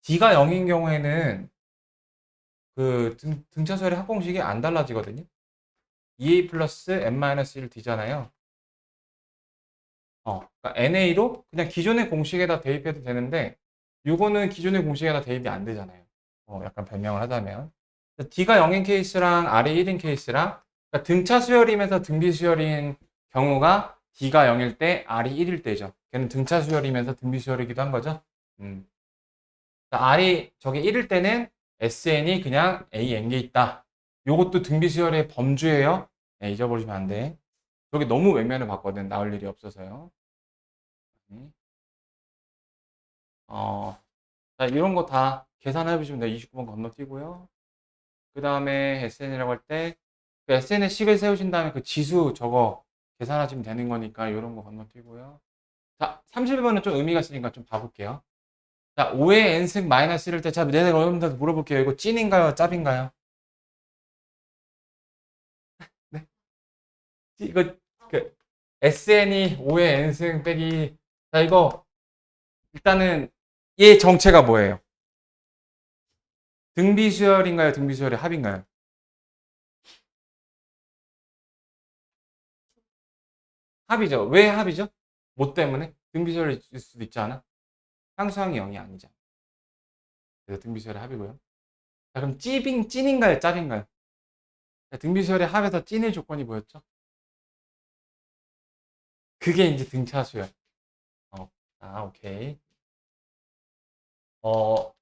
D가 0인 경우에는 그 등차수열의 합공식이 안 달라지거든요. 2A 플러스 N-1D잖아요. 그러니까 NA로 그냥 기존의 공식에다 대입해도 되는데, 요거는 기존의 공식에다 대입이 안 되잖아요. 약간 변명을 하자면. D가 0인 케이스랑 R이 1인 케이스랑, 그러니까 등차 수열이면서 등비 수열인 경우가 D가 0일 때 R이 1일 때죠. 걔는 등차 수열이면서 등비 수열이기도 한 거죠. 음. R이 저게 1일 때는 SN이 그냥 AN게 있다. 요것도 등비 수열의 범주예요. 네, 잊어버리시면 안 돼. 저게 너무 외면을 받거든. 나올 일이 없어서요. 어, 자, 이런 거 다 계산해 보시면 돼요. 29번 건너뛰고요. 그 다음에 SN이라고 할 때, 그 SN의 식을 세우신 다음에 그 지수 저거 계산하시면 되는 거니까 이런 거 건너뛰고요. 자, 31번은 좀 의미가 있으니까 좀 봐볼게요. 자, 5의 n승 마이너스 1일 때, 자, 내가 여러분들한테 물어볼게요. 이거 찐인가요? 짭인가요? 네? 이거, 그, SN이 5의 n승 빼기, 자, 이거, 일단은, 얘 정체가 뭐예요? 등비수열인가요? 등비수열의 합인가요? 합이죠. 왜 합이죠? 뭐 때문에? 등비수열일 수도 있지 않아? 상수항이 0이 아니잖아. 그래서 등비수열의 합이고요. 자, 그럼 찐인가요? 짭인가요? 자, 등비수열의 합에서 찐의 조건이 뭐였죠? 그게 이제 등차수열. 오케이. 어,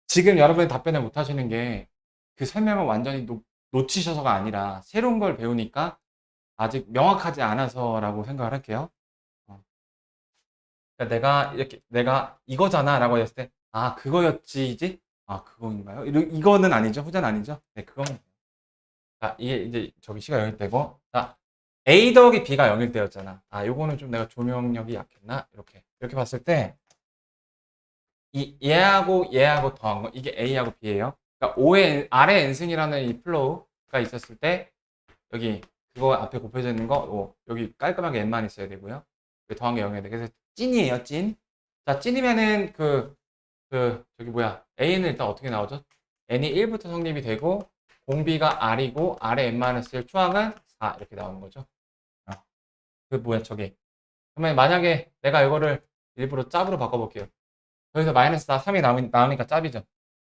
지금 여러분이 답변을 못 하시는 게 그 설명을 완전히 놓치셔서가 아니라 새로운 걸 배우니까 아직 명확하지 않아서라고 생각을 할게요. 어, 그러니까 내가 이거잖아 라고 했을 때, 아, 그거였지지? 아, 그거인가요? 이거는 아니죠? 후자는 아니죠? 네, 그건. 자, 이게 이제 저기 C가 0일 때고, 자, A 더하기 B가 0일 때였잖아. 아, 요거는 좀 내가 조명력이 약했나? 이렇게 봤을 때, 얘하고 더한 거, 이게 A하고 B예요. 그러니까 R의 n승이라는 이 플로우가 있었을 때, 여기, 그거 앞에 곱해져 있는 거, 여기 깔끔하게 n만 있어야 되고요. 더한 게 0이어야 돼. 그래서 찐이에요, 찐. 자, 찐이면은 저기 뭐야, A는 일단 어떻게 나오죠? n이 1부터 성립이 되고, 공비가 R이고, R의 n-1 추항은 4, 이렇게 나오는 거죠. 어, 그 뭐야, 저게. 그러면 만약에 내가 이거를 일부러 짭으로 바꿔볼게요. 여기서 마이너스 4, 3이 나오니까 짭이죠.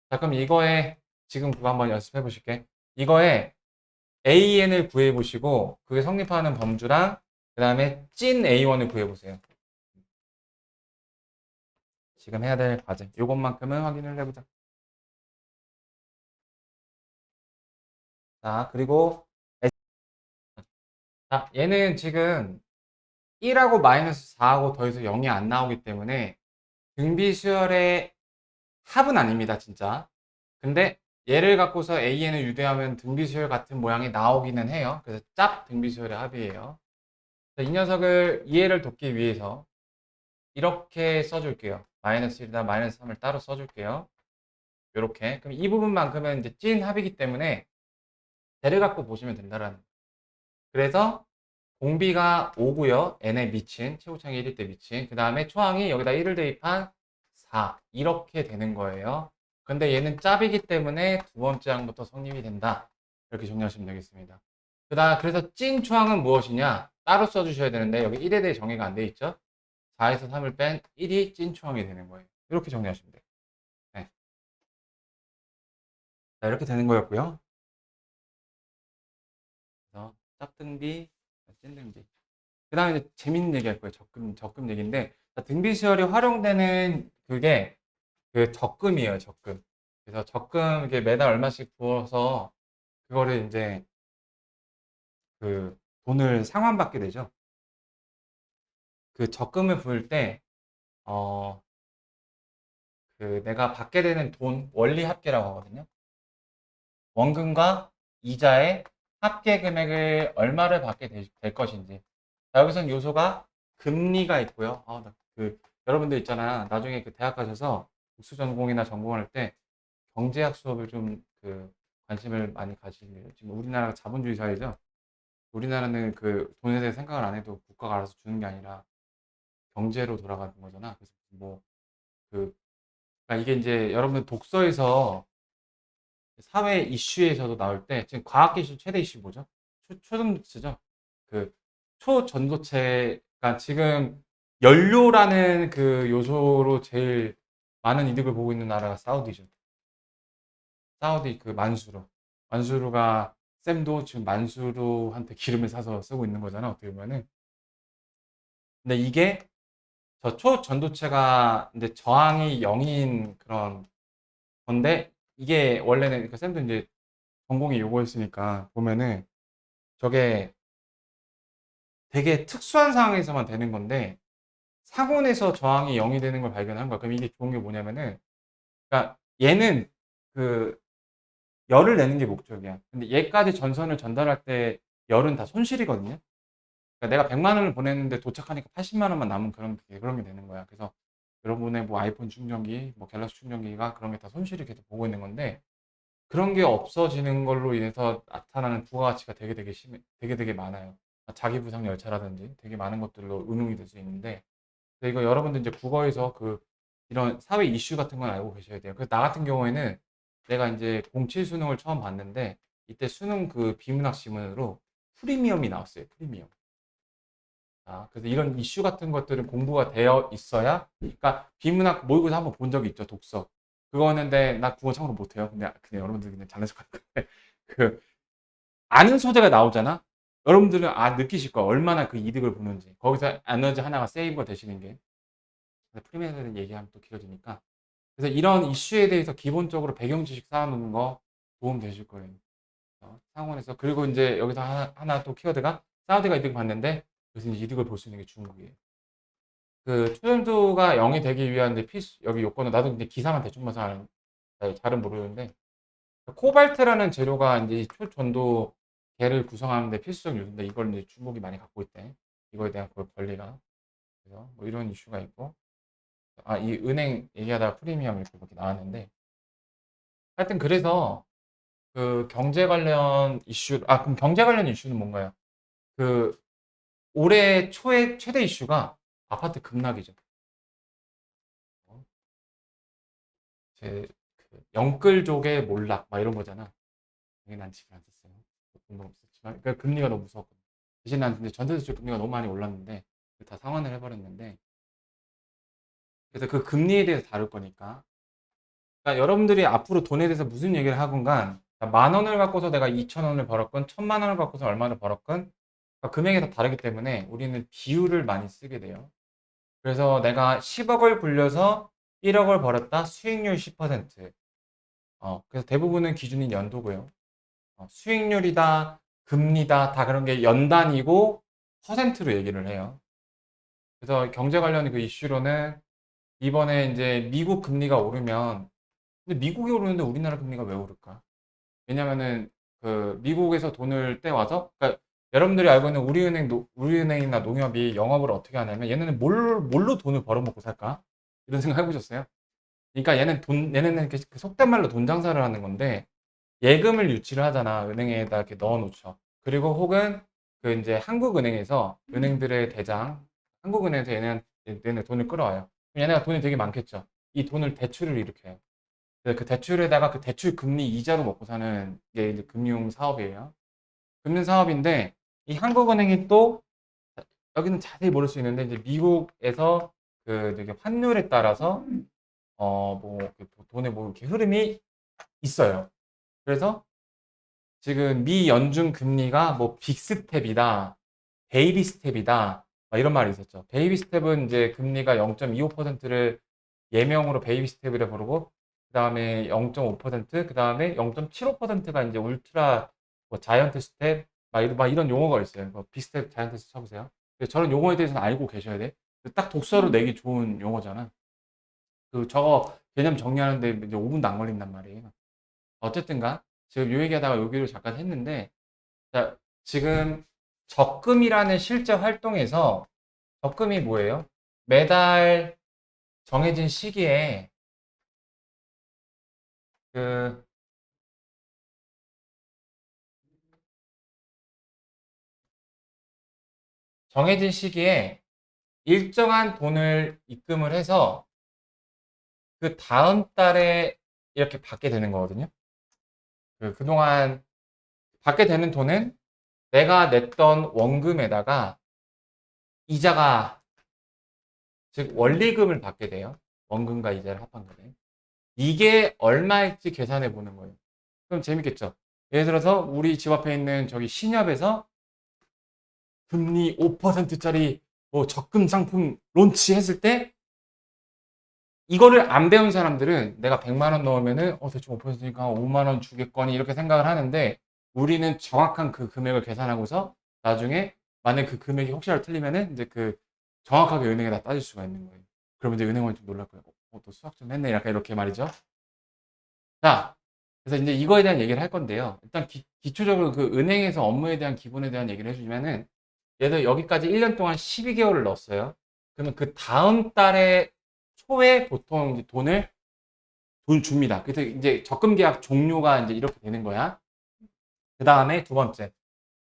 자, 그럼 이거에, 지금 그거 한번 연습해 보실게. 이거에 AN을 구해 보시고, 그게 성립하는 범주랑, 그 다음에 찐 A1을 구해 보세요. 지금 해야 될 과제. 요것만큼은 확인을 해보자. 자, 그리고, 자, 얘는 지금 1하고 마이너스 4하고 더해서 0이 안 나오기 때문에 등비수열의 합은 아닙니다, 진짜. 근데 얘를 갖고서 AN을 유대하면 등비수열 같은 모양이 나오기는 해요. 그래서 짭 등비수열의 합이에요. 이 녀석을 이해를 돕기 위해서 이렇게 써줄게요. 마이너스 1이다 마이너스 3을 따로 써줄게요. 이렇게. 그럼 이 부분만큼은 이제 찐 합이기 때문에 대를 갖고 보시면 된다라는 거예요. 그래서 공비가 5고요. n에 미친, 최고창이 1일 때 미친. 그 다음에 초항이 여기다 1을 대입한 4. 이렇게 되는 거예요. 근데 얘는 짭이기 때문에 두 번째 항부터 성립이 된다. 이렇게 정리하시면 되겠습니다. 그래서 찐 초항은 무엇이냐? 따로 써주셔야 되는데 여기 1에 대해 정의가 안 돼 있죠? 4에서 3을 뺀 1이 찐 초항이 되는 거예요. 이렇게 정리하시면 돼요. 네. 자, 이렇게 되는 거였고요. 그래서 짝등비, 찐등비. 그 다음에 이제 재밌는 얘기 할 거예요. 적금 얘기인데, 자, 등비 시설이 활용되는 그게 그 적금이에요, 적금. 그래서 적금 이게 매달 얼마씩 부어서 그거를 이제 그 돈을 상환받게 되죠. 그 적금을 부을 때, 어, 그 내가 받게 되는 돈, 원리 합계라고 하거든요. 원금과 이자의 합계 금액을 얼마를 받게 될 것인지. 자, 여기서는 요소가 금리가 있고요. 여러분들 있잖아. 나중에 그 대학 가셔서 국수 전공이나 전공할 때 경제학 수업을 좀 관심을 많이 가지세요. 지금 우리나라가 자본주의 사회죠. 우리나라는 그 돈에 대해 생각을 안 해도 국가가 알아서 주는 게 아니라 경제로 돌아가는 거잖아. 그래서 뭐 그, 그러니까 이게 이제 여러분들 독서에서 사회 이슈에서도 나올 때 지금 과학 이슈 최대 이슈 뭐죠? 초전도체죠. 그 초전도체가 지금 연료라는 그 요소로 제일 많은 이득을 보고 있는 나라가 사우디죠. 사우디 그 만수르. 만수르가 쌤도 지금 만수르한테 기름을 사서 쓰고 있는 거잖아. 어떻게 보면은. 근데 이게 저 초전도체가 이제 저항이 0인 그런 건데 이게 원래는 그 쌤도 이제 전공이 요거였으니까 보면은 저게 되게 특수한 상황에서만 되는 건데 상온에서 저항이 0이 되는 걸 발견한 거야. 그럼 이게 좋은 게 뭐냐면은 그러니까 얘는 그 열을 내는 게 목적이야. 근데 얘까지 전선을 전달할 때 열은 다 손실이거든요. 그러니까 내가 100만 원을 보냈는데 도착하니까 80만 원만 남은 그런 게 되는 거야. 그래서 여러분의 뭐 아이폰 충전기, 뭐 갤럭시 충전기가 그런 게 다 손실이 계속 보고 있는 건데 그런 게 없어지는 걸로 인해서 나타나는 부가가치가 되게 많아요. 자기 부상 열차라든지 되게 많은 것들로 응용이 될 수 있는데 근데 이거 여러분들 이제 국어에서 이런 사회 이슈 같은 건 알고 계셔야 돼요. 그래서 나 같은 경우에는 내가 이제 07 수능을 처음 봤는데 이때 수능 그 비문학 지문으로 프리미엄이 나왔어요. 프리미엄. 그래서 이런 이슈 같은 것들은 공부가 되어 있어야 그러니까 비문학 모의고사 한번 본 적이 있죠. 독서. 그거는데 나 국어 참고로 못해요. 근데 그냥 여러분들 그냥 잘난 척하는 건데 그 아는 소재가 나오잖아. 여러분들은 느끼실 거야. 얼마나 그 이득을 보는지. 거기서 에너지 하나가 세이브가 되시는 게. 프리미엄에 얘기하면 또 길어지니까. 그래서 이런 이슈에 대해서 기본적으로 배경 지식 쌓아놓는 거 도움 되실 거예요. 상원에서. 그리고 이제 여기서 하나 또 키워드가 사우디가 이득 봤는데 그래서 이제 이득을 볼 수 있는 게 중국이에요. 그 초전도가 0이 되기 위한 이제 필수 여기 요건은 나도 이제 기사만 대충 봐서 잘은 모르는데 코발트라는 재료가 이제 초전도 계를 구성하는데 필수적 요소인데 이걸 이제 중국이 많이 갖고 있대. 이거에 대한 권리가. 그래서 뭐 이런 이슈가 있고 이 은행 얘기하다가 프리미엄 이렇게 나왔는데 하여튼 그래서 그 경제 관련 이슈 그럼 경제 관련 이슈는 뭔가요? 그 올해 초에 최대 이슈가 아파트 급락이죠. 어, 그 영끌족의 몰락 막 이런 거잖아. 당연히 난 집을 안 샀어요. 돈도 없었지만 그러니까 금리가 너무 무서웠거든. 대신 난 근데 전세대출 금리가 너무 많이 올랐는데 다 상환을 해버렸는데 그래서 그 금리에 대해서 다룰 거니까 그러니까 여러분들이 앞으로 돈에 대해서 무슨 얘기를 하건간 그러니까 만 원을 갖고서 내가 2천 원을 벌었건 1,000만 원을 갖고서 얼마를 벌었건 그러니까 금액이 다 다르기 때문에 우리는 비율을 많이 쓰게 돼요. 그래서 내가 10억을 굴려서 1억을 벌었다. 수익률 10%. 그래서 대부분은 기준이 연도고요. 수익률이다, 금리다, 다 그런 게 연단이고 퍼센트로 얘기를 해요. 그래서 경제 관련 그 이슈로는 이번에 이제 미국 금리가 오르면 근데 미국이 오르는데 우리나라 금리가 왜 오를까? 왜냐면은 그 미국에서 돈을 떼와서 그러니까 여러분들이 알고 있는 우리은행이나 농협이 영업을 어떻게 하냐면 얘네는 뭘로 돈을 벌어먹고 살까? 이런 생각 해보셨어요? 그러니까 얘네는 그 속된 말로 돈 장사를 하는 건데 예금을 유치를 하잖아. 은행에다 이렇게 넣어놓죠. 그리고 혹은 그 이제 한국은행에서 은행들의 대장, 한국은행에서 얘네 돈을 끌어와요. 그럼 얘네가 돈이 되게 많겠죠. 이 돈을 대출을 일으켜요. 그래서 그 대출에다가 그 대출 금리 이자로 먹고 사는 게 이제 금융 사업이에요. 금융 사업인데 이 한국은행이 또 여기는 자세히 모를 수 있는데 이제 미국에서 그 되게 환율에 따라서 뭐 돈의 뭐 이렇게 흐름이 있어요. 그래서 지금 미 연준 금리가 뭐 빅스텝이다, 베이비 스텝이다 막 이런 말이 있었죠. 베이비 스텝은 이제 금리가 0.25%를 예명으로 베이비 스텝이라 부르고 그 다음에 0.5%, 그 다음에 0.75%가 이제 울트라 뭐 자이언트 스텝 막 이런 용어가 있어요. 뭐 빅스텝, 자이언트 스텝 쳐보세요. 근데 저런 용어에 대해서는 알고 계셔야 돼. 딱 독서로 내기 좋은 용어잖아. 그 저거 개념 정리하는데 이제 5분도 안 걸린단 말이에요. 어쨌든가 지금 요 얘기하다가 여기로 잠깐 했는데 자, 지금 적금이라는 실제 활동에서 적금이 뭐예요? 매달 정해진 시기에 그 정해진 시기에 일정한 돈을 입금을 해서 그 다음 달에 이렇게 받게 되는 거거든요. 그동안 받게 되는 돈은 내가 냈던 원금에다가 이자가 즉 원리금을 받게 돼요. 원금과 이자를 합한 거네. 이게 얼마일지 계산해 보는 거예요. 그럼 재밌겠죠? 예를 들어서 우리 집 앞에 있는 저기 신협에서 금리 5%짜리 뭐 적금 상품 론치했을 때 이거를 안 배운 사람들은 내가 100만 원 넣으면은 대충 5%니까 5만 원 주겠거니 이렇게 생각을 하는데 우리는 정확한 그 금액을 계산하고서 나중에 만약 그 금액이 혹시라도 틀리면은 이제 그 정확하게 은행에다 따질 수가 있는 거예요. 그러면 이제 은행원이 좀 놀랄 거예요. 또 수학 좀 했네. 약간 이렇게 말이죠. 자, 그래서 이제 이거에 대한 얘기를 할 건데요. 일단 기초적으로 그 은행에서 업무에 대한 기본에 대한 얘기를 해주면은 얘들 여기까지 1년 동안 12개월을 넣었어요. 그러면 그 다음 달에 초에 보통 이제 돈 줍니다. 그래서 이제 적금 계약 종료가 이제 이렇게 되는 거야. 그 다음에 두 번째.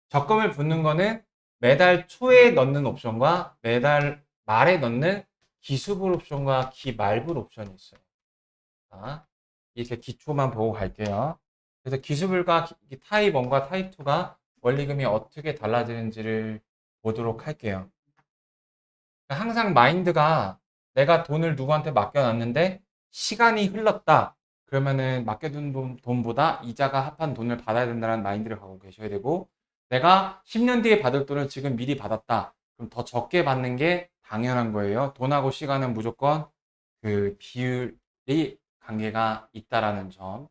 적금을 붓는 거는 매달 초에 넣는 옵션과 매달 말에 넣는 기수불 옵션과 기말불 옵션이 있어요. 자, 이렇게 기초만 보고 갈게요. 그래서 기수불과 타입 1과 타입 2가 원리금이 어떻게 달라지는지를 보도록 할게요. 항상 마인드가 내가 돈을 누구한테 맡겨놨는데 시간이 흘렀다. 그러면은 맡겨둔 돈보다 이자가 합한 돈을 받아야 된다는 마인드를 갖고 계셔야 되고 내가 10년 뒤에 받을 돈을 지금 미리 받았다. 그럼 더 적게 받는 게 당연한 거예요. 돈하고 시간은 무조건 그 비율이 관계가 있다라는 점.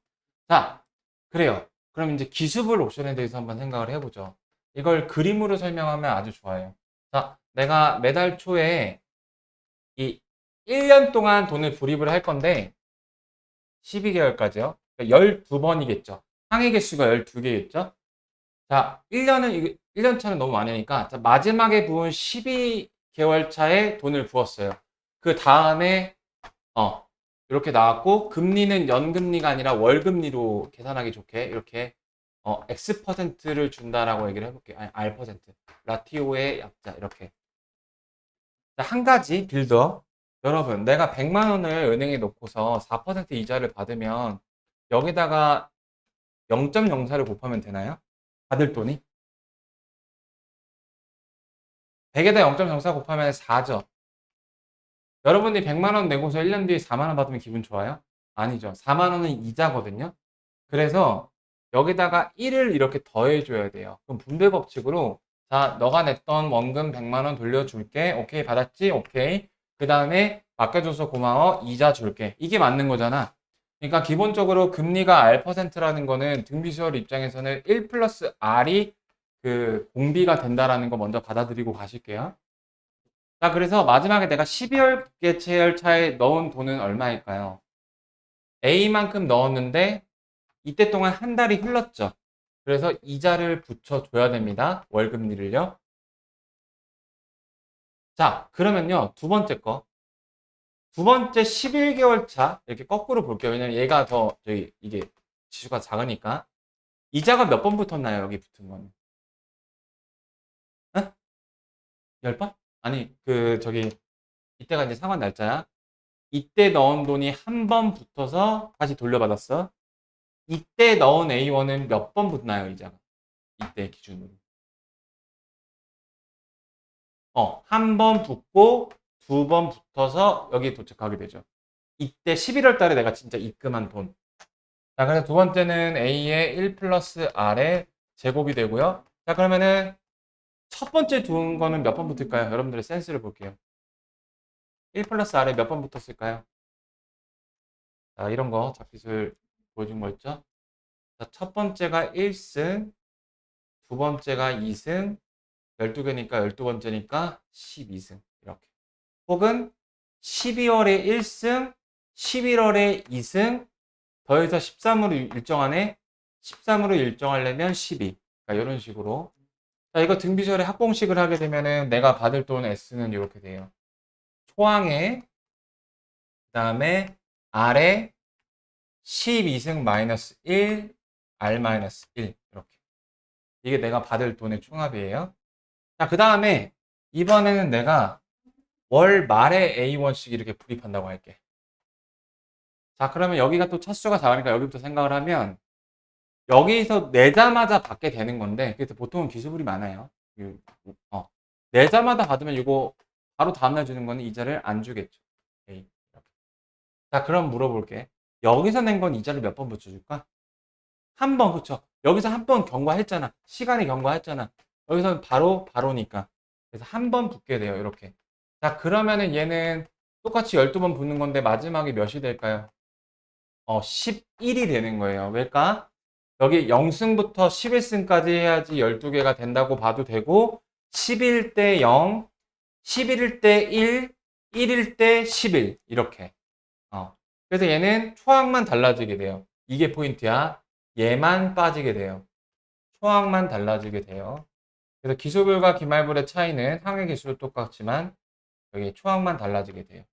자, 그래요. 그럼 이제 기수불 옵션에 대해서 한번 생각을 해보죠. 이걸 그림으로 설명하면 아주 좋아요. 자, 내가 매달 초에 이 1년 동안 돈을 불입을 할 건데 12개월까지요. 12번이겠죠. 상해 개수가 12개겠죠. 자, 1년 차는 너무 많으니까 자, 마지막에 부은 12개월 차에 돈을 부었어요. 그 다음에 이렇게 나왔고 금리는 연금리가 아니라 월금리로 계산하기 좋게 이렇게 X%를 준다라고 얘기를 해볼게요. 아니, R%. 라티오의 약자 이렇게. 한 가지 빌더. 여러분, 내가 100만 원을 은행에 놓고서 4% 이자를 받으면 여기다가 0.04를 곱하면 되나요? 받을 돈이? 100에다 0.04 곱하면 4죠. 여러분이 100만 원 내고서 1년 뒤에 4만 원 받으면 기분 좋아요? 아니죠. 4만 원은 이자거든요. 그래서 여기다가 1을 이렇게 더해줘야 돼요. 그럼 분배 법칙으로 자, 너가 냈던 원금 100만 원 돌려줄게. 오케이, 받았지? 오케이. 그 다음에 맡겨줘서 고마워. 이자 줄게. 이게 맞는 거잖아. 그러니까 기본적으로 금리가 R%라는 거는 등비수열 입장에서는 1 플러스 R이 그 공비가 된다라는 거 먼저 받아들이고 가실게요. 자, 그래서 마지막에 내가 12월 개체열 차에 넣은 돈은 얼마일까요? A만큼 넣었는데 이때 동안 한 달이 흘렀죠. 그래서 이자를 붙여줘야 됩니다. 월급리를요. 자, 그러면요. 두 번째 거. 두 번째 11개월 차 이렇게 거꾸로 볼게요. 왜냐면 얘가 더 이게 지수가 작으니까. 이자가 몇 번 붙었나요? 여기 붙은 거는. 응? 10번? 아니, 이때가 이제 상환 날짜야. 이때 넣은 돈이 한 번 붙어서 다시 돌려받았어. 이때 넣은 A1은 몇 번 붙나요, 이자가? 이때 기준으로. 한 번 붙고 두 번 붙어서 여기 도착하게 되죠. 이때 11월 달에 내가 진짜 입금한 돈. 자, 그래서 두 번째는 A의 1 플러스 R의 제곱이 되고요. 자, 그러면은 첫 번째 둔 거는 몇 번 붙을까요? 여러분들의 센스를 볼게요. 1 플러스 R에 몇 번 붙었을까요? 자, 이런 거 잡기술 보여준 거 있죠? 자, 첫 번째가 1승, 두 번째가 2승, 12개니까 12번째니까 12승. 이렇게. 혹은 12월에 1승, 11월에 2승, 더해서 13으로 일정하네. 13으로 일정하려면 12. 그러니까 이런 식으로. 자, 이거 등비절에 합공식을 하게 되면은 내가 받을 돈 S는 이렇게 돼요. 초항에, 그 다음에 R에 12승 마이너스 1, R 마이너스 1. 이렇게. 이게 내가 받을 돈의 총합이에요. 자, 그 다음에 이번에는 내가 월 말에 A1씩 이렇게 불입한다고 할게. 자, 그러면 여기가 또 차수가 4니까 여기부터 생각을 하면 여기서 내자마자 받게 되는 건데, 그래서 보통은 기수불이 많아요. 내자마다 받으면 이거 바로 다음날 주는 거는 이자를 안 주겠죠. A. 자, 그럼 물어볼게. 여기서 낸 건 이자를 몇 번 붙여줄까? 한 번, 그쵸? 여기서 한 번 경과했잖아. 시간이 경과했잖아. 여기서는 바로니까. 그래서 한 번 붙게 돼요. 이렇게. 자, 그러면은 얘는 똑같이 12번 붙는 건데 마지막에 몇이 될까요? 11이 되는 거예요. 왜일까? 여기 0승부터 11승까지 해야지 12개가 된다고 봐도 되고, 10일 때 0, 11일 때 1, 1일 때 11. 이렇게. 그래서 얘는 초항만 달라지게 돼요. 이게 포인트야. 얘만 빠지게 돼요. 초항만 달라지게 돼요. 그래서 기소불과 기말불의 차이는 항해 기술은 똑같지만 여기 초항만 달라지게 돼요.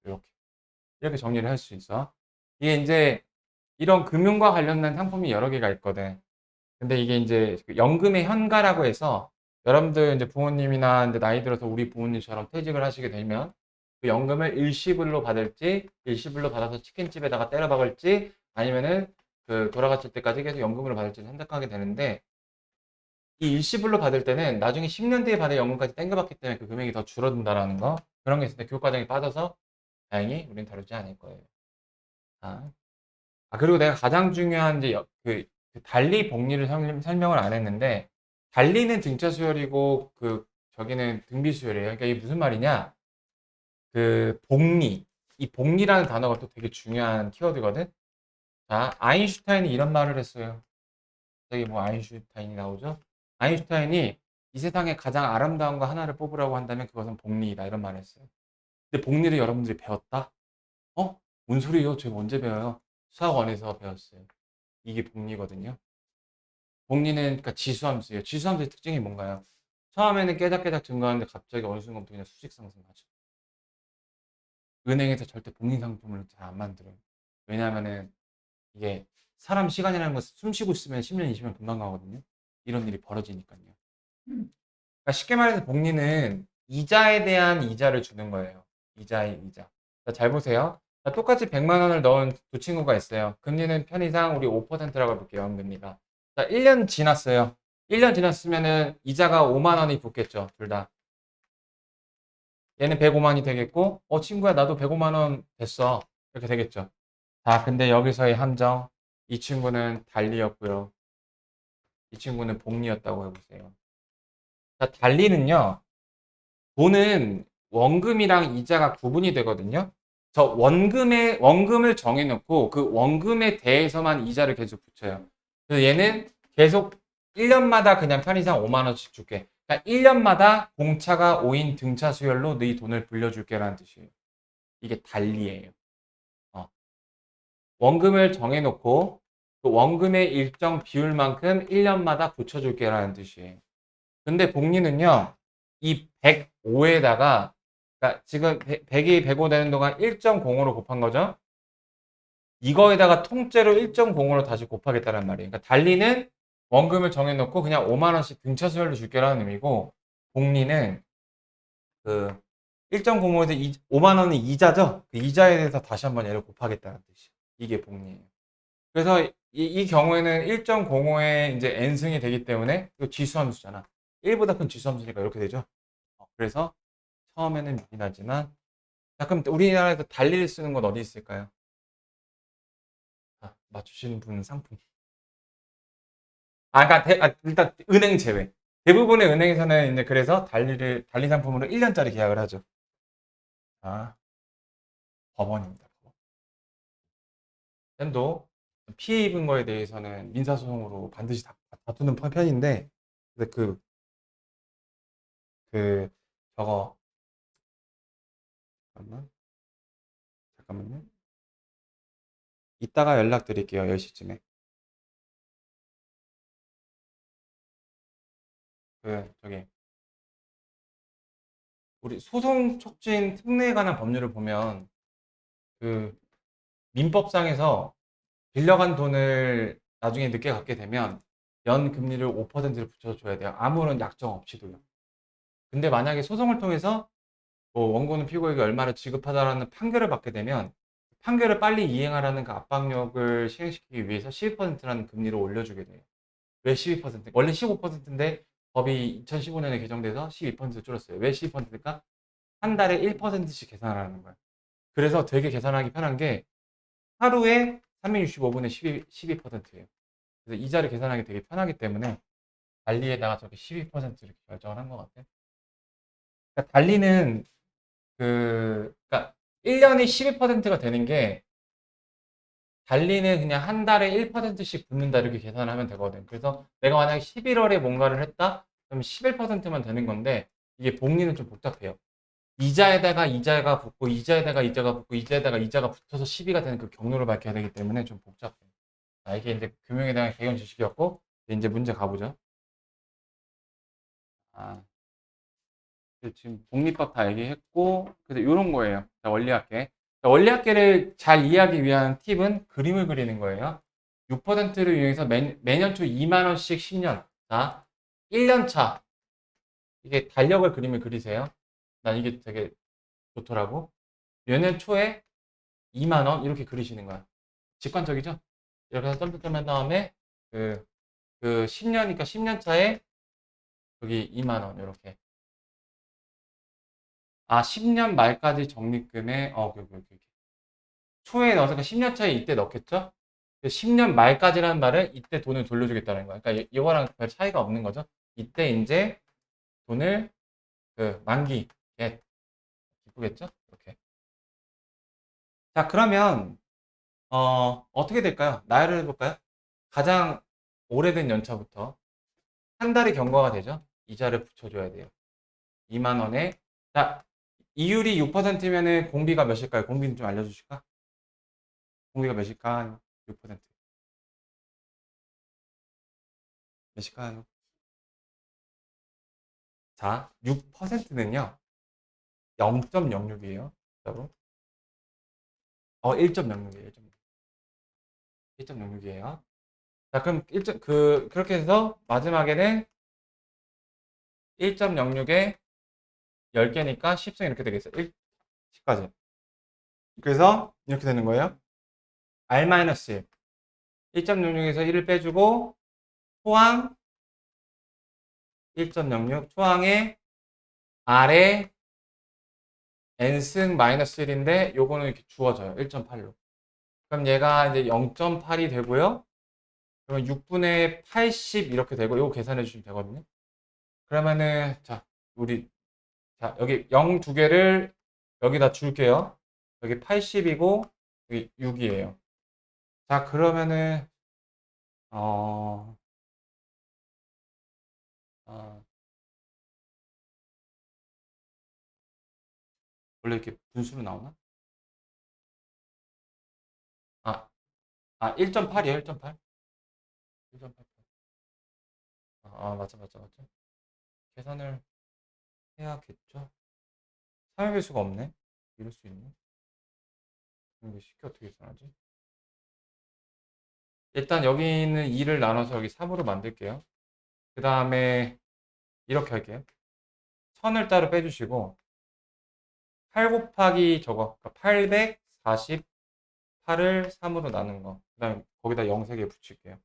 이렇게 정리를 할 수 있어. 이게 이제 이런 금융과 관련된 상품이 여러 개가 있거든. 근데 이게 이제 그 연금의 현가라고 해서 여러분들 이제 부모님이나 이제 나이 들어서 우리 부모님처럼 퇴직을 하시게 되면 그 연금을 일시불로 받을지 일시불로 받아서 치킨집에다가 때려 박을지 아니면은 그 돌아가실 때까지 계속 연금으로 받을지 선택하게 되는데 이 일시불로 받을 때는 나중에 10년 뒤에 받을 연금까지 땡겨받기 때문에 그 금액이 더 줄어든다라는 거 그런 게 있을 때 교육과정이 빠져서 다행히 우리는 다루지 않을 거예요. 아, 그리고 내가 가장 중요한 이제 그 달리 복리를 설명을 안 했는데 달리는 등차 수열이고 그 저기는 등비 수열이에요. 그러니까 이게 무슨 말이냐? 그 복리 이 복리라는 단어가 또 되게 중요한 키워드거든. 자, 아인슈타인이 이런 말을 했어요. 여기 뭐 아인슈타인이 나오죠? 아인슈타인이 이 세상에 가장 아름다운 거 하나를 뽑으라고 한다면 그것은 복리이다 이런 말을 했어요. 근데 복리를 여러분들이 배웠다? 뭔 소리예요? 제가 언제 배워요? 수학원에서 배웠어요. 이게 복리거든요. 복리는 그러니까 지수함수예요. 지수함수의 특징이 뭔가요? 처음에는 깨작깨작 증가하는데 갑자기 어느 순간부터 그냥 수직 상승하죠. 은행에서 절대 복리 상품을 잘 안 만들어요. 왜냐하면은 이게 사람 시간이라는 건 숨 쉬고 있으면 10년, 20년 금방 가거든요. 이런 일이 벌어지니까요. 그러니까 쉽게 말해서 복리는 이자에 대한 이자를 주는 거예요. 이자의 이자. 자, 잘 보세요. 자, 똑같이 100만 원을 넣은 두 친구가 있어요. 금리는 편의상 우리 5%라고 해볼게요. 연금리가. 자, 1년 지났어요. 1년 지났으면은 이자가 5만 원이 붙겠죠. 둘 다. 얘는 105만이 되겠고, 친구야, 나도 105만 원 됐어. 이렇게 되겠죠. 자, 근데 여기서의 함정. 이 친구는 달리였고요. 이 친구는 복리였다고 해보세요. 자, 달리는요. 돈은 원금이랑 이자가 구분이 되거든요. 저 원금을 정해놓고 그 원금에 대해서만 이자를 계속 붙여요. 그래서 얘는 계속 1년마다 그냥 편의상 5만 원씩 줄게. 그러니까 1년마다 공차가 5인 등차 수열로 네 돈을 불려줄게라는 뜻이에요. 이게 달리예요. 어. 원금을 정해놓고 그 원금의 일정 비율만큼 1년마다 붙여줄게라는 뜻이에요. 근데 복리는요, 이 105에다가, 그러니까 지금 100이 105 되는 동안 1.05로 곱한 거죠? 이거에다가 통째로 1.05로 다시 곱하겠다는 말이에요. 그러니까 달리는 원금을 정해놓고 그냥 5만원씩 등차 수열로 줄게라는 의미고, 복리는 그 1.05에서 5만원은 이자죠? 그 이자에 대해서 다시 한번 얘를 곱하겠다는 뜻이에요. 이게 복리예요. 그래서 이 경우에는 1.05의 이제 n승이 되기 때문에 이거 지수함수잖아. 1보다 큰 지수함수니까 이렇게 되죠. 그래서 처음에는 밑이 나지만 자, 그럼 우리나라에서 달리를 쓰는 건 어디 있을까요? 맞추시는 분은 상품. 그러니까 일단 은행 제외. 대부분의 은행에서는 이제 그래서 달리 상품으로 1년짜리 계약을 하죠. 아, 법원입니다. 법원. 쌤도 피해 입은 거에 대해서는 민사소송으로 반드시 다투는 편인데, 근데 그, 저거, 잠깐만요. 이따가 연락드릴게요, 10시쯤에. 저기, 우리 소송 촉진 특례에 관한 법률을 보면, 그, 민법상에서 빌려간 돈을 나중에 늦게 갚게 되면 연 금리를 5%를 붙여줘야 돼요. 아무런 약정 없이도요. 근데 만약에 소송을 통해서 뭐 원고는 피고에게 얼마를 지급하다라는 판결을 받게 되면 판결을 빨리 이행하라는 그 압박력을 시행시키기 위해서 12%라는 금리를 올려주게 돼요. 왜 12%? 원래 15%인데 법이 2015년에 개정돼서 12% 줄었어요. 왜 12%일까? 한 달에 1%씩 계산하라는 거예요. 그래서 되게 계산하기 편한 게 하루에 365분의 12%예요. 그래서 이자를 계산하기 되게 편하기 때문에 달리에다가 저렇게 12% 이렇게 결정을 한 것 같아요. 그러니까 달리는 그러니까 1년이 12%가 되는 게 달리는 그냥 한 달에 1%씩 붙는다 이렇게 계산을 하면 되거든. 그래서 내가 만약에 11월에 뭔가를 했다? 그럼 11%만 되는 건데 이게 복리는 좀 복잡해요. 이자에다가 이자가 붙고 이자에다가 이자가 붙고 이자에다가 이자가 붙어서 12가 되는 그 경로를 밝혀야 되기 때문에 좀 복잡해요. 이게 이제 금융에 대한 개연 지식이었고 이제 문제 가보죠. 아, 지금 복리법 다 얘기했고 그래서 이런 거예요. 자, 원리학계. 자, 원리학계를 잘 이해하기 위한 팁은 그림을 그리는 거예요. 6%를 이용해서 매년 초 2만 원씩 10년. 자, 1년 차. 이게 달력을 그림을 그리세요. 난 이게 되게 좋더라고. 내년 초에 2만 원 이렇게 그리시는 거야. 직관적이죠? 이렇게 해서 점점점 한 다음에 그, 10년이니까 10년 차에 여기 2만 원 이렇게. 10년 말까지 적립금에 오케이. 초에 넣어서 그러니까 10년 차에 이때 넣겠죠? 10년 말까지라는 말은 이때 돈을 돌려주겠다는 거야. 그러니까 이거랑 별 차이가 없는 거죠. 이때 이제 돈을 만기에 기쁘겠죠? 이렇게. 자, 그러면 어떻게 될까요? 나열을 해볼까요? 가장 오래된 연차부터 한 달이 경과가 되죠? 이자를 붙여줘야 돼요. 2만 원에 자, 이율이 6%면은 공비가 몇일까요? 공비는 좀 알려주실까? 공비가 몇일까요? 6%. 몇일까요? 자, 6%는요. 0.06이에요. 진짜로. 1.06이에요. 1.06이에요. 자, 그럼 그렇게 해서 마지막에는 1.06에 10개니까 10승 이렇게 되겠어요. 10까지. 그래서 이렇게 되는 거예요. R-1. 1.06에서 1을 빼주고 초항 1.06 초항에 R에 N승 마이너스 1인데 요거는 이렇게 주어져요. 1.8로. 그럼 얘가 이제 0.8이 되고요. 그러면 6분의 80 이렇게 되고 이거 계산해 주시면 되거든요. 그러면은 여기 0 두 개를 여기다 줄게요. 여기 80이고 여기 6이에요. 자, 그러면은 어, 어, 원래 이렇게 분수로 나오나? 아, 1.8이에요. 1.8. 1.8. 맞죠. 계산을 해야겠죠. 3의 배수가 없네. 이럴 수 있네. 이거 쉽게 어떻게 계산하지? 일단 여기 있는 2를 나눠서 여기 3으로 만들게요. 그 다음에 이렇게 할게요. 1000을 따로 빼주시고 8 곱하기 저거 848 8을 3으로 나눈 거. 그 다음에 거기다 0 3개 붙일게요.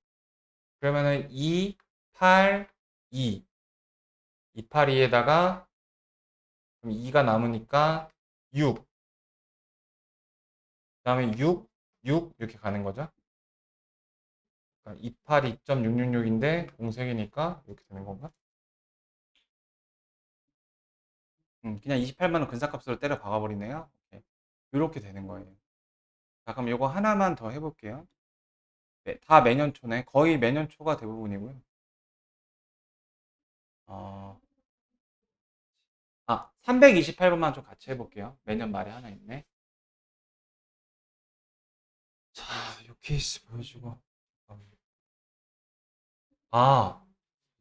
그러면은 2, 8, 2. 2, 8, 2에다가 2가 남으니까 6. 그 다음에 6, 6 이렇게 가는 거죠. 그러니까 28, 2.666인데 공색이니까 이렇게 되는 건가? 그냥 28만 원 근사값으로 때려 박아버리네요. 이렇게 되는 거예요. 자, 그럼 이거 하나만 더 해볼게요. 네, 다 매년 초네. 거의 매년 초가 대부분이고요. 328번만 좀 같이 해볼게요. 매년 말에 하나 있네. 자, 이 케이스 보여주고.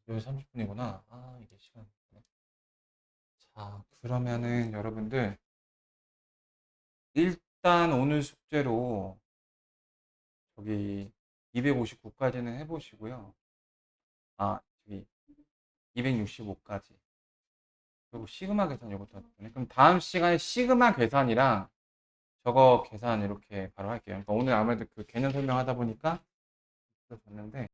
여기 30분이구나. 이게 시간. 자, 그러면은 여러분들 일단 오늘 숙제로 저기 259까지는 해보시고요. 저기 265까지. 그리고 시그마 계산 이것도 하네. 그럼 다음 시간에 시그마 계산이랑 저거 계산 이렇게 바로 할게요. 그러니까 오늘 아무래도 그 개념 설명하다 보니까 줬는데